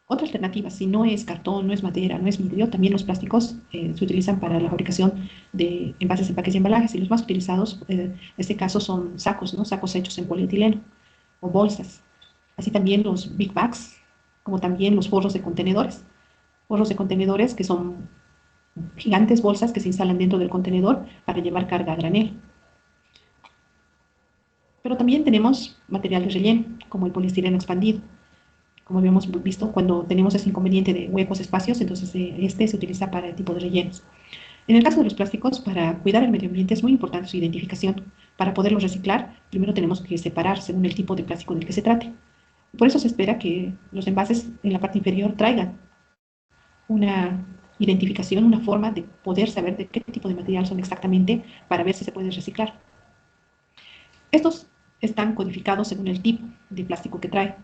Otra alternativa, si no es cartón, no es madera, no es vidrio, también los plásticos se utilizan para la fabricación de envases, empaques y embalajes. Y los más utilizados, en este caso, son sacos, ¿no? Sacos hechos en polietileno o bolsas. Así también los big bags, como también los forros de contenedores. Forros de contenedores que son gigantes bolsas que se instalan dentro del contenedor para llevar carga a granel. Pero también tenemos material de relleno, como el poliestireno expandido. Como habíamos visto, cuando tenemos ese inconveniente de huecos, espacios, entonces este se utiliza para el tipo de rellenos. En el caso de los plásticos, para cuidar el medio ambiente es muy importante su identificación. Para poderlos reciclar, primero tenemos que separar según el tipo de plástico del que se trate. Por eso se espera que los envases en la parte inferior traigan una identificación, una forma de poder saber de qué tipo de material son exactamente para ver si se puede reciclar. Estos están codificados según el tipo de plástico que trae.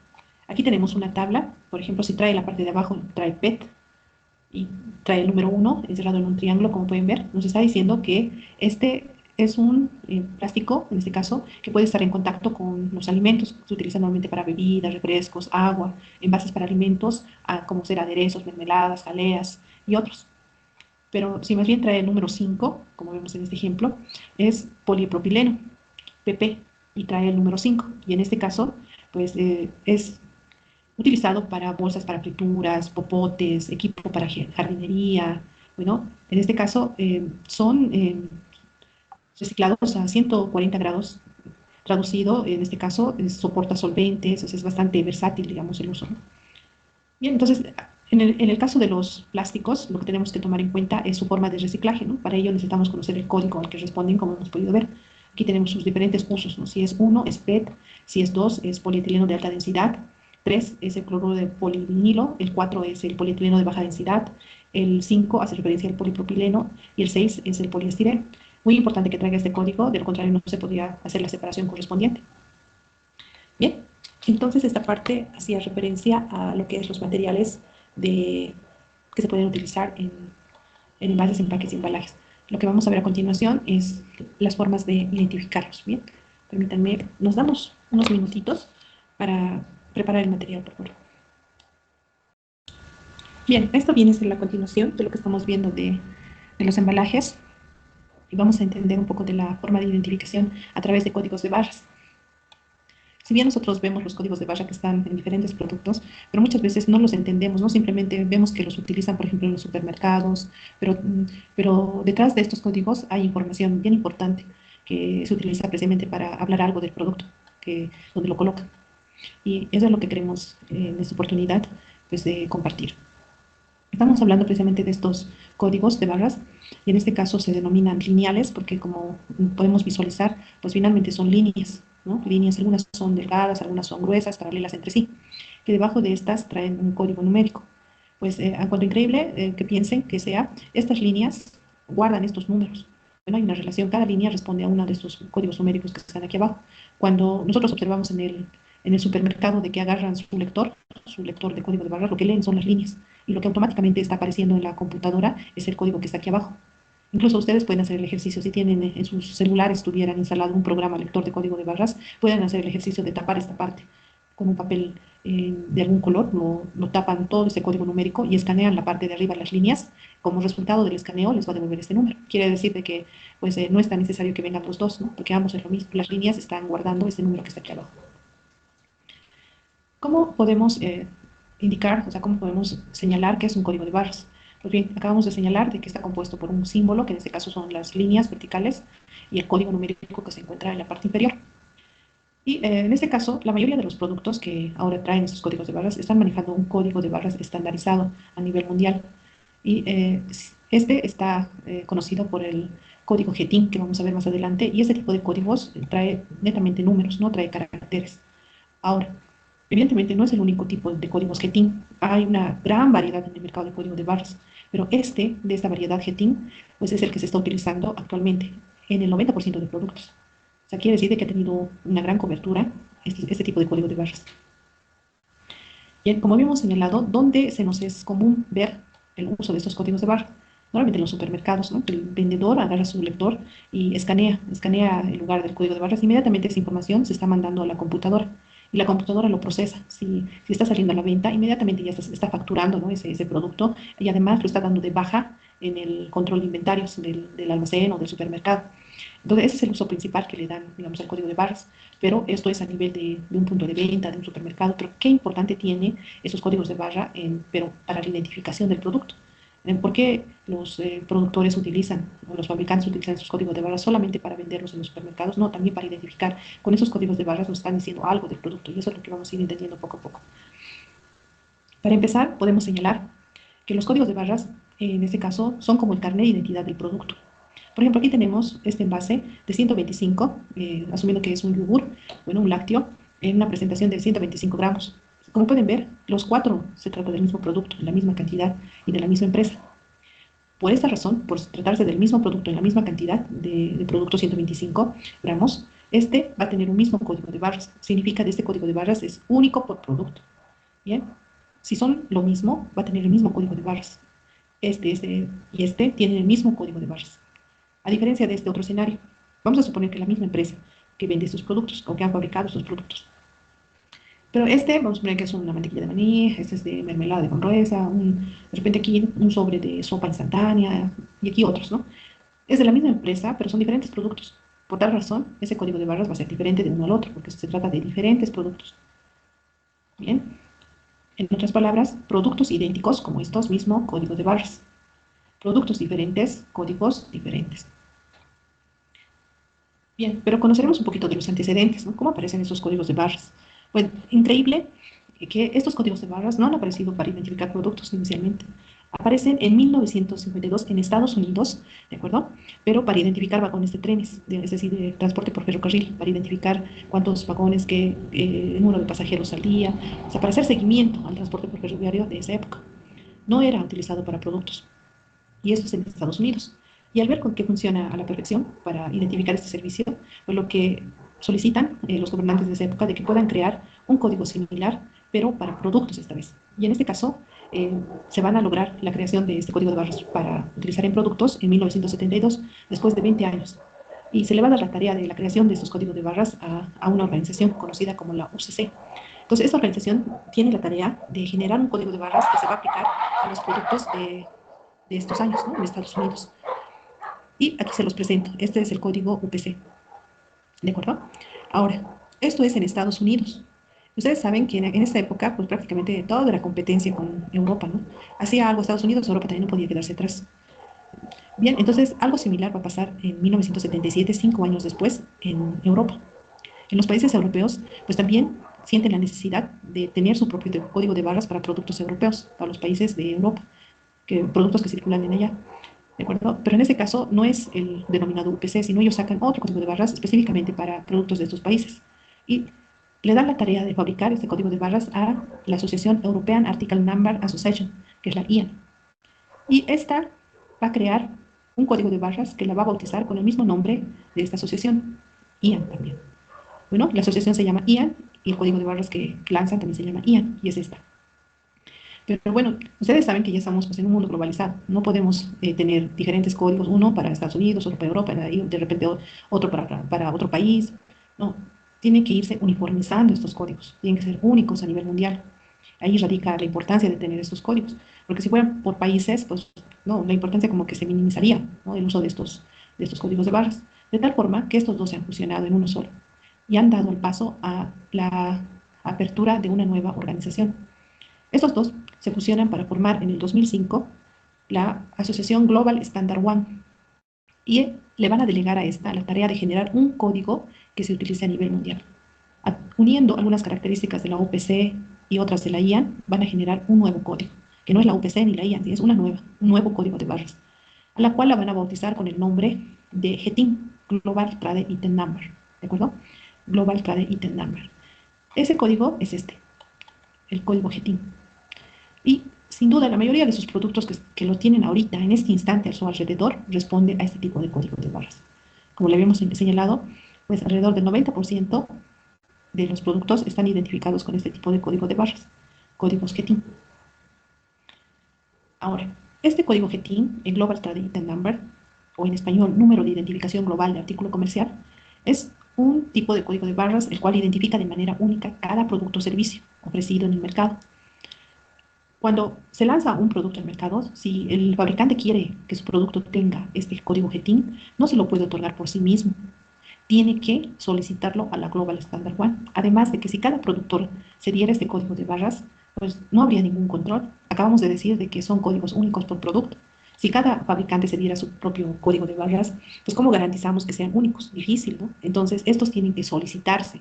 Aquí tenemos una tabla, por ejemplo, si trae la parte de abajo, trae PET y trae el número 1 encerrado en un triángulo, como pueden ver, nos está diciendo que este es un plástico, en este caso, que puede estar en contacto con los alimentos. Se utiliza normalmente para bebidas, refrescos, agua, envases para alimentos, como ser aderezos, mermeladas, jaleas y otros. Pero si más bien trae el número 5, como vemos en este ejemplo, es polipropileno, PP, y trae el número 5. Y en este caso, pues es utilizado para bolsas para frituras, popotes, equipo para jardinería. Bueno, en este caso son reciclados a 140 grados. Traducido, en este caso, soporta solventes, o sea, es bastante versátil, digamos, el uso, ¿no? Bien, entonces, en el caso de los plásticos, lo que tenemos que tomar en cuenta es su forma de reciclaje, ¿no? Para ello necesitamos conocer el código al que responden, como hemos podido ver. Aquí tenemos sus diferentes usos, ¿no? Si es 1, es PET; si es 2, es polietileno de alta densidad; 3 es el cloruro de polivinilo; el 4 es el polietileno de baja densidad; el 5 hace referencia al polipropileno; y el 6 es el poliestireno. Muy importante que traiga este código, de lo contrario no se podría hacer la separación correspondiente. Bien, entonces esta parte hacía referencia a lo que es los materiales que se pueden utilizar en envases, empaques y embalajes. Lo que vamos a ver a continuación es las formas de identificarlos. Bien, permítanme, nos damos unos minutitos para preparar el material, por favor. Bien, esto viene a ser la continuación de lo que estamos viendo de los embalajes, y vamos a entender un poco de la forma de identificación a través de códigos de barras. Si bien nosotros vemos los códigos de barra que están en diferentes productos, pero muchas veces no los entendemos, ¿no? Simplemente vemos que los utilizan, por ejemplo, en los supermercados, pero detrás de estos códigos hay información bien importante que se utiliza precisamente para hablar algo del producto, donde lo colocan. Y eso es lo que queremos en esta oportunidad, pues, de compartir. Estamos hablando precisamente de estos códigos de barras, y en este caso se denominan lineales porque, como podemos visualizar, pues finalmente son líneas, ¿no? Líneas, algunas son delgadas, algunas son gruesas, paralelas entre sí, que debajo de estas traen un código numérico. pues encuentro increíble que piensen que sea, estas líneas guardan estos números. Bueno, hay una relación, cada línea responde a uno de estos códigos numéricos que están aquí abajo. Cuando nosotros observamos en el supermercado de que agarran su lector de código de barras, lo que leen son las líneas y lo que automáticamente está apareciendo en la computadora es el código que está aquí abajo. Incluso ustedes pueden hacer el ejercicio, si tienen en sus celulares, tuvieran instalado un programa lector de código de barras, pueden hacer el ejercicio de tapar esta parte con un papel de algún color, lo tapan todo este código numérico y escanean la parte de arriba, las líneas. Como resultado del escaneo les va a devolver este número. Quiere decir de que pues, no es tan necesario que vengan los dos, ¿no? Porque ambos es lo mismo. Las líneas están guardando este número que está aquí abajo. ¿Cómo podemos indicar, o sea, cómo podemos señalar que es un código de barras? Pues bien, acabamos de señalar de que está compuesto por un símbolo, que en este caso son las líneas verticales, y el código numérico que se encuentra en la parte inferior. Y en este caso, la mayoría de los productos que ahora traen estos códigos de barras están manejando un código de barras estandarizado a nivel mundial. Y este está conocido por el código GTIN, que vamos a ver más adelante, y este tipo de códigos trae netamente números, no trae caracteres. Ahora, evidentemente no es el único tipo de códigos GTIN, hay una gran variedad en el mercado de código de barras, pero de esta variedad GTIN, pues es el que se está utilizando actualmente en el 90% de productos. O sea, quiere decir que ha tenido una gran cobertura este tipo de código de barras. Bien, como habíamos señalado, ¿dónde se nos es común ver el uso de estos códigos de barra? Normalmente en los supermercados, ¿no? El vendedor agarra su lector y escanea el lugar del código de barras. Inmediatamente esa información se está mandando a la computadora y la computadora lo procesa. Si está saliendo a la venta, inmediatamente ya está facturando, ¿no? ese producto y además lo está dando de baja en el control de inventarios del almacén o del supermercado. Entonces, ese es el uso principal que le dan, digamos, al código de barras, pero esto es a nivel de un punto de venta, de un supermercado, pero qué importante tiene esos códigos de barra pero para la identificación del producto. ¿Por qué los productores utilizan, o los fabricantes utilizan esos códigos de barras solamente para venderlos en los supermercados? No, también para identificar. Con esos códigos de barras nos están diciendo algo del producto y eso es lo que vamos a ir entendiendo poco a poco. Para empezar, podemos señalar que los códigos de barras, en este caso, son como el carnet de identidad del producto. Por ejemplo, aquí tenemos este envase de 125, asumiendo que es un yogur, bueno, un lácteo, en una presentación de 125 gramos. Como pueden ver, los cuatro se trata del mismo producto, en la misma cantidad y de la misma empresa. Por esta razón, por tratarse del mismo producto en la misma cantidad de producto 125 gramos, este va a tener un mismo código de barras. Significa que este código de barras es único por producto. Bien, si son lo mismo, va a tener el mismo código de barras. Este y este tienen el mismo código de barras. A diferencia de este otro escenario, vamos a suponer que la misma empresa que vende estos productos o que han fabricado estos productos. Pero vamos a suponer que es una mantequilla de maní, este es de mermelada de conruesa, de repente aquí un sobre de sopa instantánea y aquí otros, ¿no? Es de la misma empresa, pero son diferentes productos. Por tal razón, ese código de barras va a ser diferente de uno al otro, porque se trata de diferentes productos. Bien, en otras palabras, productos idénticos como estos, mismo código de barras. Productos diferentes, códigos diferentes. Bien, pero conoceremos un poquito de los antecedentes, ¿no? ¿Cómo aparecen esos códigos de barras? Pues increíble que estos códigos de barras no han aparecido para identificar productos inicialmente. Aparecen en 1952 en Estados Unidos, ¿de acuerdo? Pero para identificar vagones de trenes, es decir, de transporte por ferrocarril, para identificar cuántos vagones, qué número de pasajeros al día, o sea, para hacer seguimiento al transporte por ferroviario de esa época. No era utilizado para productos. Y eso es en Estados Unidos. Y al ver con qué funciona a la perfección para identificar este servicio, pues lo que solicitan los gobernantes de esa época de que puedan crear un código similar, pero para productos esta vez. Y en este caso, se van a lograr la creación de este código de barras para utilizar en productos en 1972, después de 20 años. Y se le va a dar la tarea de la creación de estos códigos de barras a una organización conocida como la UCC. Entonces, esta organización tiene la tarea de generar un código de barras que se va a aplicar a los productos de estos años, ¿no? En Estados Unidos. Y aquí se los presento. Este es el código UPC. ¿De acuerdo? Ahora, esto es en Estados Unidos. Ustedes saben que en esta época, pues prácticamente toda era competencia con Europa, ¿no? Hacía algo Estados Unidos, Europa también no podía quedarse atrás. Bien, entonces algo similar va a pasar en 1977, 5 años después, en Europa. En los países europeos, pues también sienten la necesidad de tener su propio código de barras para productos europeos, para los países de Europa, productos que circulan en ella. ¿De acuerdo? Pero en este caso no es el denominado UPC, sino ellos sacan otro código de barras específicamente para productos de estos países. Y le dan la tarea de fabricar este código de barras a la Asociación European Article Number Association, que es la IAN. Y esta va a crear un código de barras que la va a bautizar con el mismo nombre de esta asociación, IAN también. Bueno, la asociación se llama IAN y el código de barras que lanzan también se llama IAN y es esta. Pero bueno, ustedes saben que ya estamos pues, en un mundo globalizado. No podemos tener diferentes códigos, uno para Estados Unidos, otro para Europa, y de repente otro para otro país. No, tienen que irse uniformizando estos códigos. Tienen que ser únicos a nivel mundial. Ahí radica la importancia de tener estos códigos. Porque si fueran por países, pues no, la importancia como que se minimizaría, ¿no? El uso de estos códigos de barras. De tal forma que estos dos se han fusionado en uno solo y han dado el paso a la apertura de una nueva organización. Estos dos se fusionan para formar en el 2005 la Asociación Global Standard One y le van a delegar a esta la tarea de generar un código que se utilice a nivel mundial. Uniendo algunas características de la UPC y otras de la IAN, van a generar un nuevo código, que no es la UPC ni la IAN, es un nuevo código de barras, a la cual la van a bautizar con el nombre de GTIN, Global Trade Item Number, ¿de acuerdo? Global Trade Item Number. Ese código es este, el código GTIN. Y sin duda, la mayoría de sus productos que lo tienen ahorita, en este instante, a su alrededor, responde a este tipo de código de barras. Como le habíamos señalado, pues alrededor del 90% de los productos están identificados con este tipo de código de barras, códigos GTIN. Ahora, este código GTIN, el Global Trade Item Number, o en español, número de identificación global de artículo comercial, es un tipo de código de barras el cual identifica de manera única cada producto o servicio ofrecido en el mercado. Cuando se lanza un producto al mercado, si el fabricante quiere que su producto tenga este código GTIN, no se lo puede otorgar por sí mismo. Tiene que solicitarlo a la Global Standard One. Además de que si cada productor se diera este código de barras, pues no habría ningún control. Acabamos de decir de que son códigos únicos por producto. Si cada fabricante se diera su propio código de barras, pues ¿cómo garantizamos que sean únicos? Difícil, ¿no? Entonces, estos tienen que solicitarse.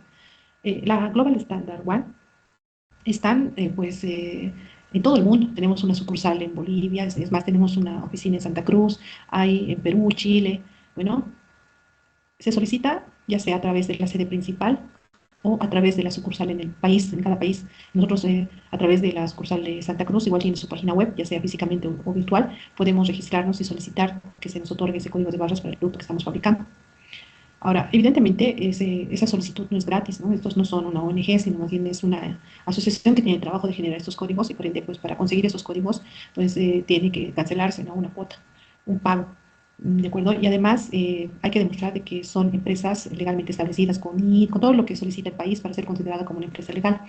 La Global Standard One están, en todo el mundo. Tenemos una sucursal en Bolivia, es más, tenemos una oficina en Santa Cruz, hay en Perú, Chile. Bueno, se solicita ya sea a través de la sede principal o a través de la sucursal en el país, en cada país. Nosotros, a través de la sucursal de Santa Cruz, igual tiene su página web, ya sea físicamente o virtual, podemos registrarnos y solicitar que se nos otorgue ese código de barras para el producto que estamos fabricando. Ahora, evidentemente, esa solicitud no es gratis, ¿no? Estos no son una ONG, sino más bien es una asociación que tiene el trabajo de generar estos códigos y por ende, pues para conseguir esos códigos, pues tiene que cancelarse, ¿no? Una cuota, un pago, ¿de acuerdo? Y además hay que demostrar de que son empresas legalmente establecidas con todo lo que solicita el país para ser considerada como una empresa legal.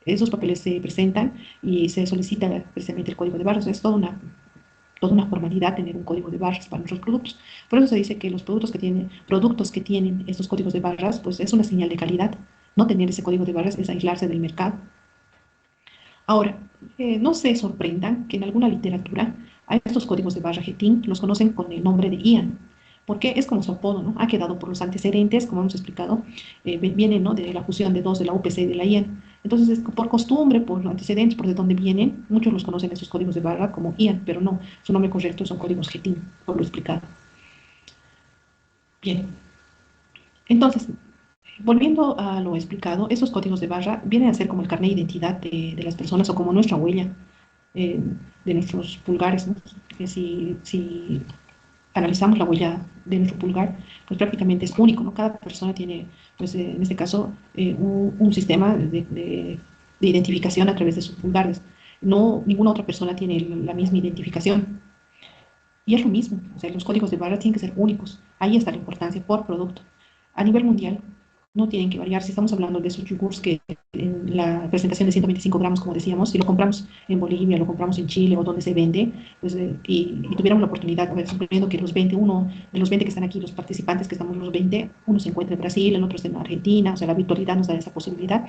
Esos papeles se presentan y se solicita precisamente el código de barras. Es toda una formalidad tener un código de barras para nuestros productos. Por eso se dice que los productos que tienen estos códigos de barras, pues es una señal de calidad. No tener ese código de barras es aislarse del mercado. Ahora, no se sorprendan que en alguna literatura a estos códigos de barra GTIN los conocen con el nombre de IAN, porque es como su apodo, ¿no? Ha quedado por los antecedentes, como hemos explicado, viene, ¿no? De la fusión de dos, de la UPC y de la IAN. Entonces, por costumbre, por antecedentes, por de dónde vienen, muchos los conocen esos códigos de barra como IAN, pero no, su nombre correcto son códigos GTIN, por lo explicado. Bien, entonces, volviendo a lo explicado, esos códigos de barra vienen a ser como el carnet de identidad de las personas o como nuestra huella eh, de nuestros pulgares, ¿no? Que si analizamos la huella de nuestro pulgar, pues prácticamente es único, ¿no? Cada persona tiene, pues en este caso, un sistema de identificación a través de sus pulgares. No, ninguna otra persona tiene la misma identificación. Y es lo mismo, o sea, los códigos de barra tienen que ser únicos. Ahí está la importancia por producto. A nivel mundial, no tienen que variar. Si estamos hablando de esos yogurts que en la presentación de 125 gramos, como decíamos, si lo compramos en Bolivia, lo compramos en Chile o donde se vende, pues, y tuviéramos la oportunidad, a ver, suponiendo que los 20, uno de los 20 que están aquí, los participantes que estamos los 20, uno se encuentra en Brasil, el otro está en Argentina, o sea, la virtualidad nos da esa posibilidad.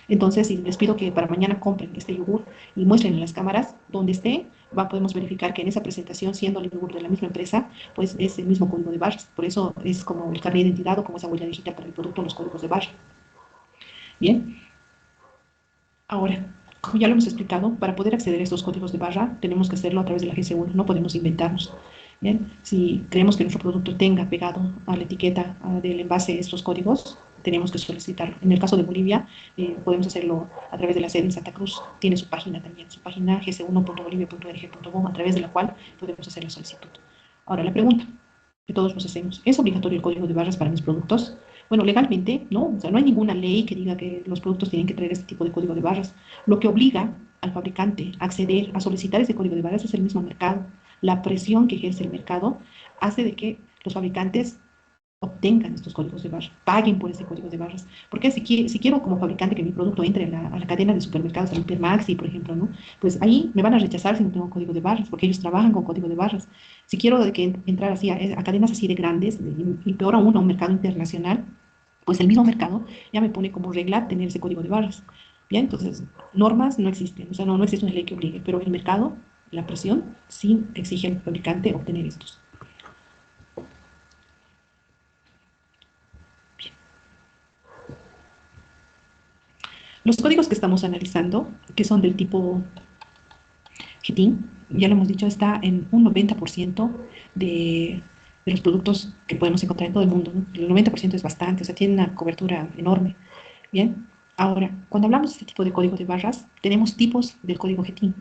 Entonces, les pido que para mañana compren este yogur y muestren en las cámaras donde esté, podemos verificar que en esa presentación, siendo el yogur de la misma empresa, pues es el mismo código de barras. Por eso es como el carnet de identidad o como esa huella digital para el producto, los códigos de barra. Bien, ahora, como ya lo hemos explicado, para poder acceder a estos códigos de barra tenemos que hacerlo a través de la GC1, no podemos inventarnos. Bien, si creemos que nuestro producto tenga pegado a la etiqueta del envase estos códigos, tenemos que solicitarlo. En el caso de Bolivia, podemos hacerlo a través de la sede en Santa Cruz. Tiene su página también, su página gc1.bolivia.org.bo, a través de la cual podemos hacer la solicitud. Ahora, la pregunta que todos nos hacemos, ¿es obligatorio el código de barras para mis productos? Bueno, legalmente, no, o sea, no hay ninguna ley que diga que los productos tienen que traer este tipo de código de barras. Lo que obliga al fabricante a acceder, a solicitar ese código de barras es el mismo mercado. La presión que ejerce el mercado hace de que los fabricantes obtengan estos códigos de barras, paguen por ese código de barras. Porque si quiero como fabricante que mi producto entre a la cadena de supermercados, al Hipermaxi, por ejemplo, ¿no? Pues ahí me van a rechazar si no tengo código de barras, porque ellos trabajan con código de barras. Si quiero que entrar así a cadenas así de grandes, y peor aún a un mercado internacional, pues el mismo mercado ya me pone como regla tener ese código de barras. Bien, entonces, normas no existen, o sea, no existe una ley que obligue, pero el mercado, la presión, sí exige al fabricante obtener estos. Los códigos que estamos analizando, que son del tipo GTIN, ya lo hemos dicho, está en un 90% de los productos que podemos encontrar en todo el mundo, ¿no? El 90% es bastante, o sea, tiene una cobertura enorme. Bien, ahora, cuando hablamos de este tipo de código de barras, tenemos tipos del código GTIN.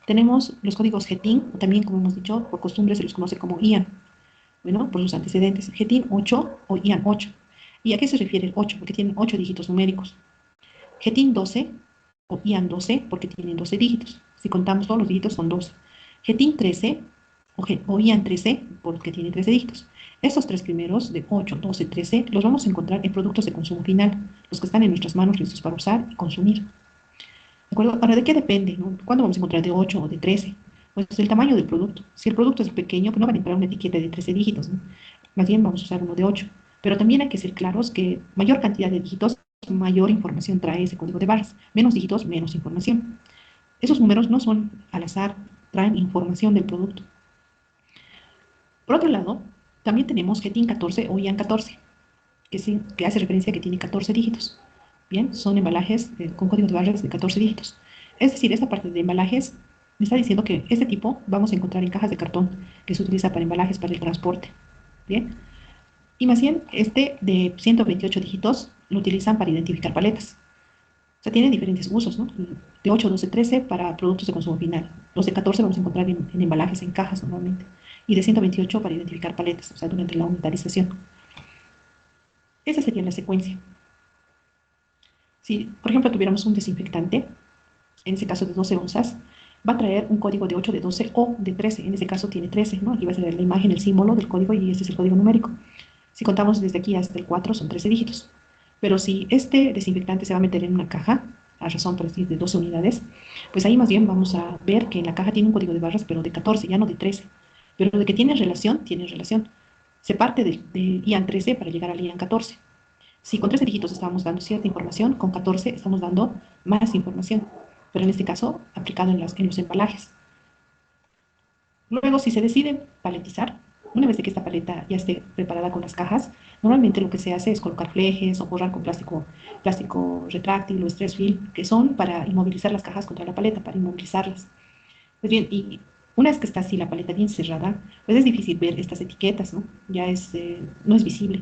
Tenemos los códigos GTIN, o también, como hemos dicho, por costumbre se los conoce como IAN, bueno, por sus antecedentes, GTIN 8 o IAN 8. ¿Y a qué se refiere el 8? Porque tienen 8 dígitos numéricos. GTIN 12 o IAN 12 porque tienen 12 dígitos. Si contamos todos los dígitos son 12. GTIN 13 o IAN 13 porque tiene 13 dígitos. Estos tres primeros, de 8, 12, 13, los vamos a encontrar en productos de consumo final, los que están en nuestras manos listos para usar y consumir. ¿De acuerdo? Ahora, ¿de qué depende? ¿No? ¿Cuándo vamos a encontrar de 8 o de 13? Pues del tamaño del producto. Si el producto es pequeño, pues no van a entrar una etiqueta de 13 dígitos, ¿no? Más bien vamos a usar uno de 8. Pero también hay que ser claros que mayor cantidad de dígitos, mayor información trae ese código de barras. Menos dígitos, menos información. Esos números no son al azar, traen información del producto. Por otro lado, también tenemos GTIN 14 o IAN 14, que hace referencia a que tiene 14 dígitos. Bien, son embalajes con código de barras de 14 dígitos. Es decir, esta parte de embalajes me está diciendo que este tipo vamos a encontrar en cajas de cartón que se utiliza para embalajes para el transporte. Bien, y más bien este de 128 dígitos lo utilizan para identificar paletas. O sea, tiene diferentes usos, ¿no? De 8, 12, 13 para productos de consumo final. Los de 14 vamos a encontrar en embalajes, en cajas normalmente. Y de 128 para identificar paletas, o sea, durante la unitarización. Esa sería la secuencia. Si, por ejemplo, tuviéramos un desinfectante, en ese caso de 12 onzas, va a traer un código de 8, de 12 o de 13. En ese caso tiene 13, ¿no? Aquí va a ser la imagen, el símbolo del código y este es el código numérico. Si contamos desde aquí hasta el 4, son 13 dígitos. Pero si este desinfectante se va a meter en una caja, a razón por decir de 12 unidades, pues ahí más bien vamos a ver que en la caja tiene un código de barras, pero de 14, ya no de 13. Pero de que tiene relación, tiene relación. Se parte del IAN 13 para llegar al IAN 14. Si con 13 dígitos estábamos dando cierta información, con 14 estamos dando más información, pero en este caso aplicado en los embalajes. Luego, si se decide paletizar, una vez que esta paleta ya esté preparada con las cajas, normalmente lo que se hace es colocar flejes o borrar con plástico retráctil o stress film, que son para inmovilizar las cajas contra la paleta, para inmovilizarlas. Pues bien, y una vez que está así la paleta bien cerrada, pues es difícil ver estas etiquetas, ¿no? No es visible.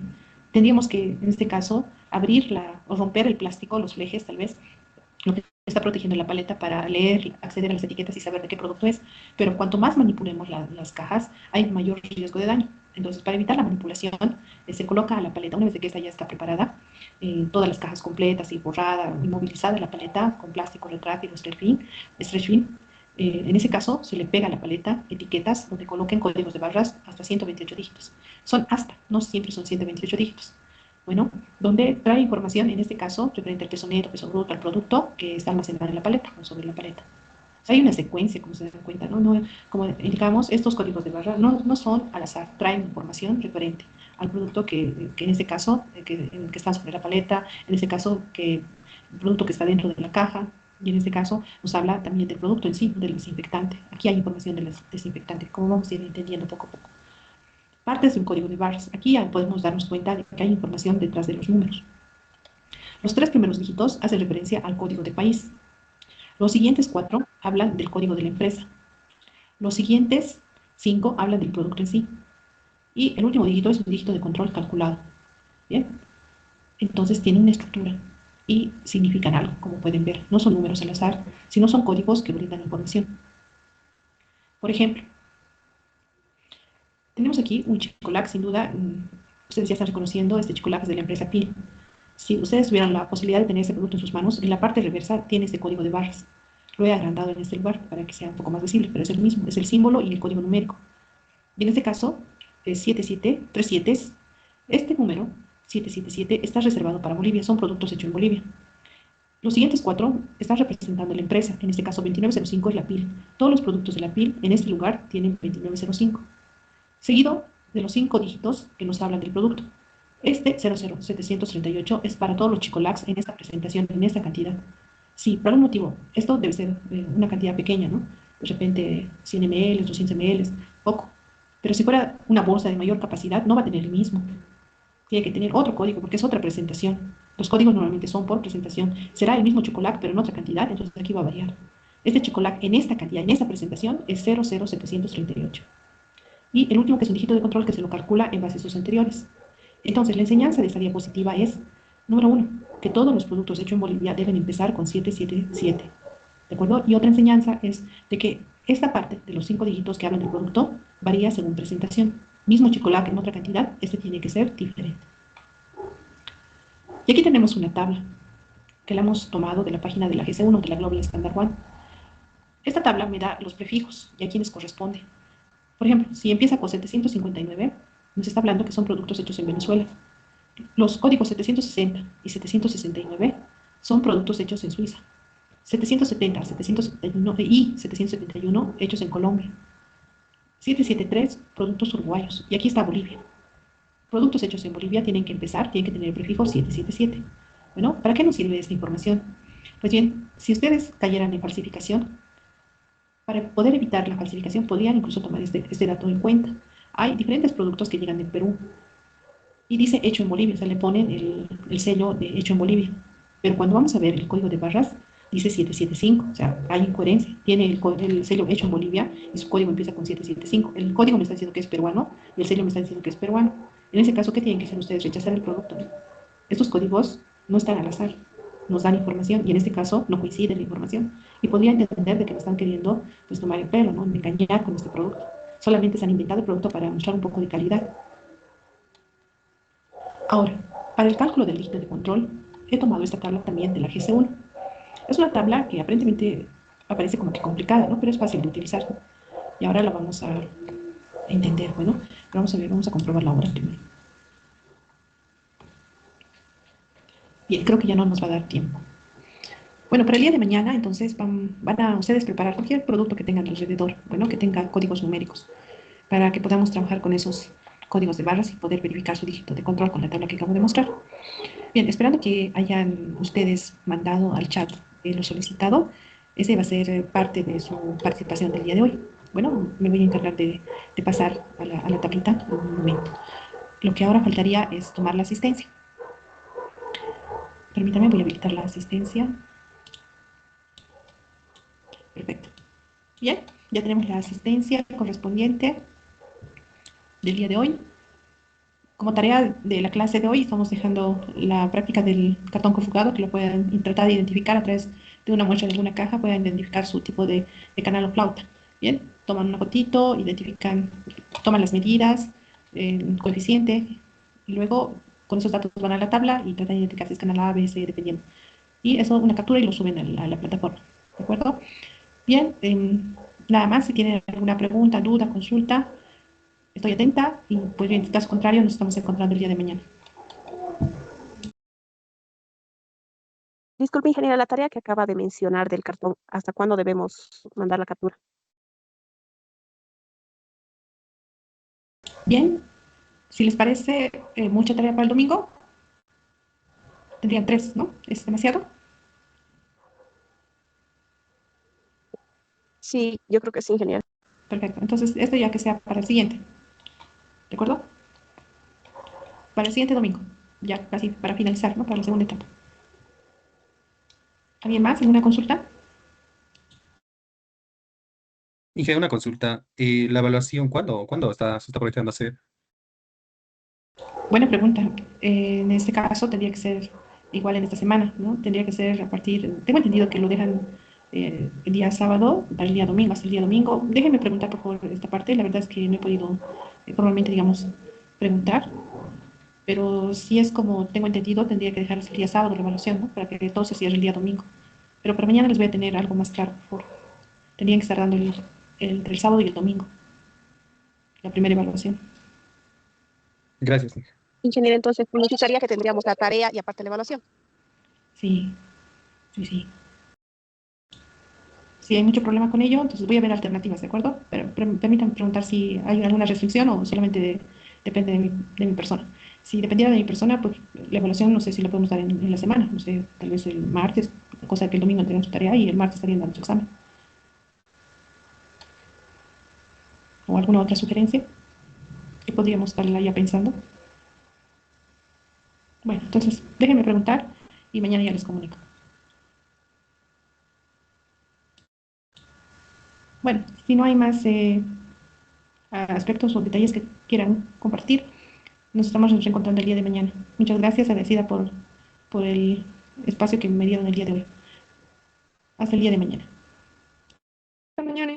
Tendríamos que, en este caso, abrirla o romper el plástico, los flejes tal vez, lo que está protegiendo la paleta para leer, acceder a las etiquetas y saber de qué producto es. Pero cuanto más manipulemos las cajas, hay mayor riesgo de daño. Entonces, para evitar la manipulación, se coloca a la paleta, una vez que esta ya está preparada, todas las cajas completas y borrada, inmovilizada la paleta con plástico retráctil o stretch film. En ese caso, se le pega a la paleta etiquetas donde coloquen códigos de barras hasta 128 dígitos. Son hasta, no siempre son 128 dígitos. Bueno, donde trae información, en este caso, referente al peso neto, peso bruto, al producto que está almacenado en la paleta o sobre la paleta. O sea, hay una secuencia, como se dan cuenta, ¿no? Como indicamos, estos códigos de barra no son al azar, traen información referente al producto que en este caso, que está sobre la paleta, en este caso, el producto que está dentro de la caja, y en este caso nos habla también del producto en sí, del desinfectante. Aquí hay información del desinfectante, como vamos a ir entendiendo poco a poco. Partes de un código de barras. Aquí ya podemos darnos cuenta de que hay información detrás de los números. Los tres primeros dígitos hacen referencia al código de país. Los siguientes 4 hablan del código de la empresa. Los siguientes 5 hablan del producto en sí. Y el último dígito es un dígito de control calculado. Bien. Entonces tienen una estructura y significan algo, como pueden ver. No son números al azar, sino son códigos que brindan información. Por ejemplo, tenemos aquí un chicolac, sin duda, ustedes ya están reconociendo, este chicolac es de la empresa PIL. Si ustedes tuvieran la posibilidad de tener este producto en sus manos, en la parte reversa tiene este código de barras. Lo he agrandado en este lugar para que sea un poco más visible, pero es el mismo, es el símbolo y el código numérico. Y en este caso, es 7737. Este número, 777, está reservado para Bolivia, son productos hechos en Bolivia. Los siguientes cuatro están representando la empresa, en este caso 2905 es la PIL. Todos los productos de la PIL en este lugar tienen 2905, seguido de los 5 dígitos que nos hablan del producto. Este 00738 es para todos los chicolacs en esta presentación, en esta cantidad. Sí, por algún motivo, esto debe ser una cantidad pequeña, ¿no? De repente 100 ml, 200 ml, poco. Pero si fuera una bolsa de mayor capacidad, no va a tener el mismo. Tiene que tener otro código porque es otra presentación. Los códigos normalmente son por presentación. Será el mismo chocolate, pero en otra cantidad, entonces aquí va a variar. Este chocolate en esta cantidad, en esta presentación, es 00738. Y el último, que es un dígito de control que se lo calcula en base a sus anteriores. Entonces, la enseñanza de esta diapositiva es, número uno, que todos los productos hechos en Bolivia deben empezar con 777. ¿De acuerdo? Y otra enseñanza es de que esta parte de los 5 dígitos que hablan del producto varía según presentación. Mismo chocolate en otra cantidad, este tiene que ser diferente. Y aquí tenemos una tabla que la hemos tomado de la página de la GC1, de la Global Standard One. Esta tabla me da los prefijos y a quienes corresponde. Por ejemplo, si empieza con 759, nos está hablando que son productos hechos en Venezuela. Los códigos 760 y 769 son productos hechos en Suiza. 770, 771 y 771 hechos en Colombia. 773, productos uruguayos. Y aquí está Bolivia. Productos hechos en Bolivia tienen que empezar, tienen que tener el prefijo 777. Bueno, ¿para qué nos sirve esta información? Pues bien, si ustedes cayeran en falsificación, para poder evitar la falsificación podrían incluso tomar este dato en cuenta. Hay diferentes productos que llegan de Perú y dice hecho en Bolivia, o sea, le ponen el sello de hecho en Bolivia. Pero cuando vamos a ver el código de barras, dice 775, o sea, hay incoherencia. Tiene el sello hecho en Bolivia y su código empieza con 775. El código me está diciendo que es peruano y el sello me está diciendo que es peruano. En ese caso, ¿qué tienen que hacer ustedes? Rechazar el producto. Estos códigos no están al azar, nos dan información y en este caso no coincide la información. Y podrían entender de que me están queriendo pues, tomar el pelo, ¿no? Engañar con este producto. Solamente se han inventado el producto para mostrar un poco de calidad. Ahora, para el cálculo del dígito de control, he tomado esta tabla también de la GC1. Es una tabla que aparentemente aparece como que complicada, ¿no? Pero es fácil de utilizar. Y ahora la vamos a entender, bueno, vamos a ver, vamos a comprobarla ahora primero. Bien, creo que ya no nos va a dar tiempo. Bueno, para el día de mañana, entonces, van a ustedes preparar cualquier producto que tengan alrededor, bueno, que tenga códigos numéricos, para que podamos trabajar con esos códigos de barras y poder verificar su dígito de control con la tabla que acabo de mostrar. Bien, esperando que hayan ustedes mandado al chat lo solicitado, ese va a ser parte de su participación del día de hoy. Bueno, me voy a encargar de pasar a la tablita en un momento. Lo que ahora faltaría es tomar la asistencia. Permítanme, voy a habilitar la asistencia. Perfecto. Bien, ya tenemos la asistencia correspondiente del día de hoy. Como tarea de la clase de hoy, estamos dejando la práctica del cartón confugado, que lo pueden tratar de identificar a través de una muestra de alguna caja, pueden identificar su tipo de canal o flauta. Bien, toman una fotito, identifican, toman las medidas, el coeficiente, y luego con esos datos van a la tabla y tratan de identificar si es canal A, B, C, dependiendo. Y eso, una captura y lo suben a la plataforma. ¿De acuerdo? Bien, nada más, si tienen alguna pregunta, duda, consulta, estoy atenta y pues bien, en caso contrario nos estamos encontrando el día de mañana. Disculpe, ingeniera, la tarea que acaba de mencionar del cartón, ¿hasta cuándo debemos mandar la captura? Bien, si les parece mucha tarea para el domingo, tendrían 3, ¿no? ¿Es demasiado? Sí, yo creo que sí, ingeniera. Perfecto, entonces esto ya que sea para el siguiente, ¿de acuerdo? Para el siguiente domingo, ya casi para finalizar, ¿no? Para la segunda etapa. ¿Alguien más? ¿Alguna consulta? Dije una consulta. ¿La evaluación cuándo se está proyectando hacer? Buena pregunta. En este caso tendría que ser igual en esta semana, ¿no? Tendría que ser a partir, tengo entendido que lo dejan el día sábado para el día domingo, hasta el día domingo. Déjenme preguntar por favor esta parte. La verdad es que no he podido formalmente, digamos, preguntar, pero si es como tengo entendido, tendría que dejar el día sábado la evaluación, ¿no? Para que todo se cierre el día domingo. Pero para mañana les voy a tener algo más claro, por favor. Tendrían que estar dando entre el sábado y el domingo, la primera evaluación. Gracias. Ingeniero, entonces significaría que tendríamos la tarea y aparte la evaluación. Sí, sí, sí. Si hay mucho problema con ello, entonces voy a ver alternativas, ¿de acuerdo? Pero permítanme preguntar si hay alguna restricción o solamente depende de mi persona. Si dependiera de mi persona, pues la evaluación no sé si la podemos dar en la semana, no sé, tal vez el martes, cosa que el domingo tengan su tarea y el martes estarían dando su examen. ¿O alguna otra sugerencia que podríamos estarla ya pensando? Bueno, entonces déjenme preguntar y mañana ya les comunico. Bueno, si no hay más aspectos o detalles que quieran compartir, nos estamos reencontrando el día de mañana. Muchas gracias, agradecida por el espacio que me dieron el día de hoy. Hasta el día de mañana. Hasta mañana.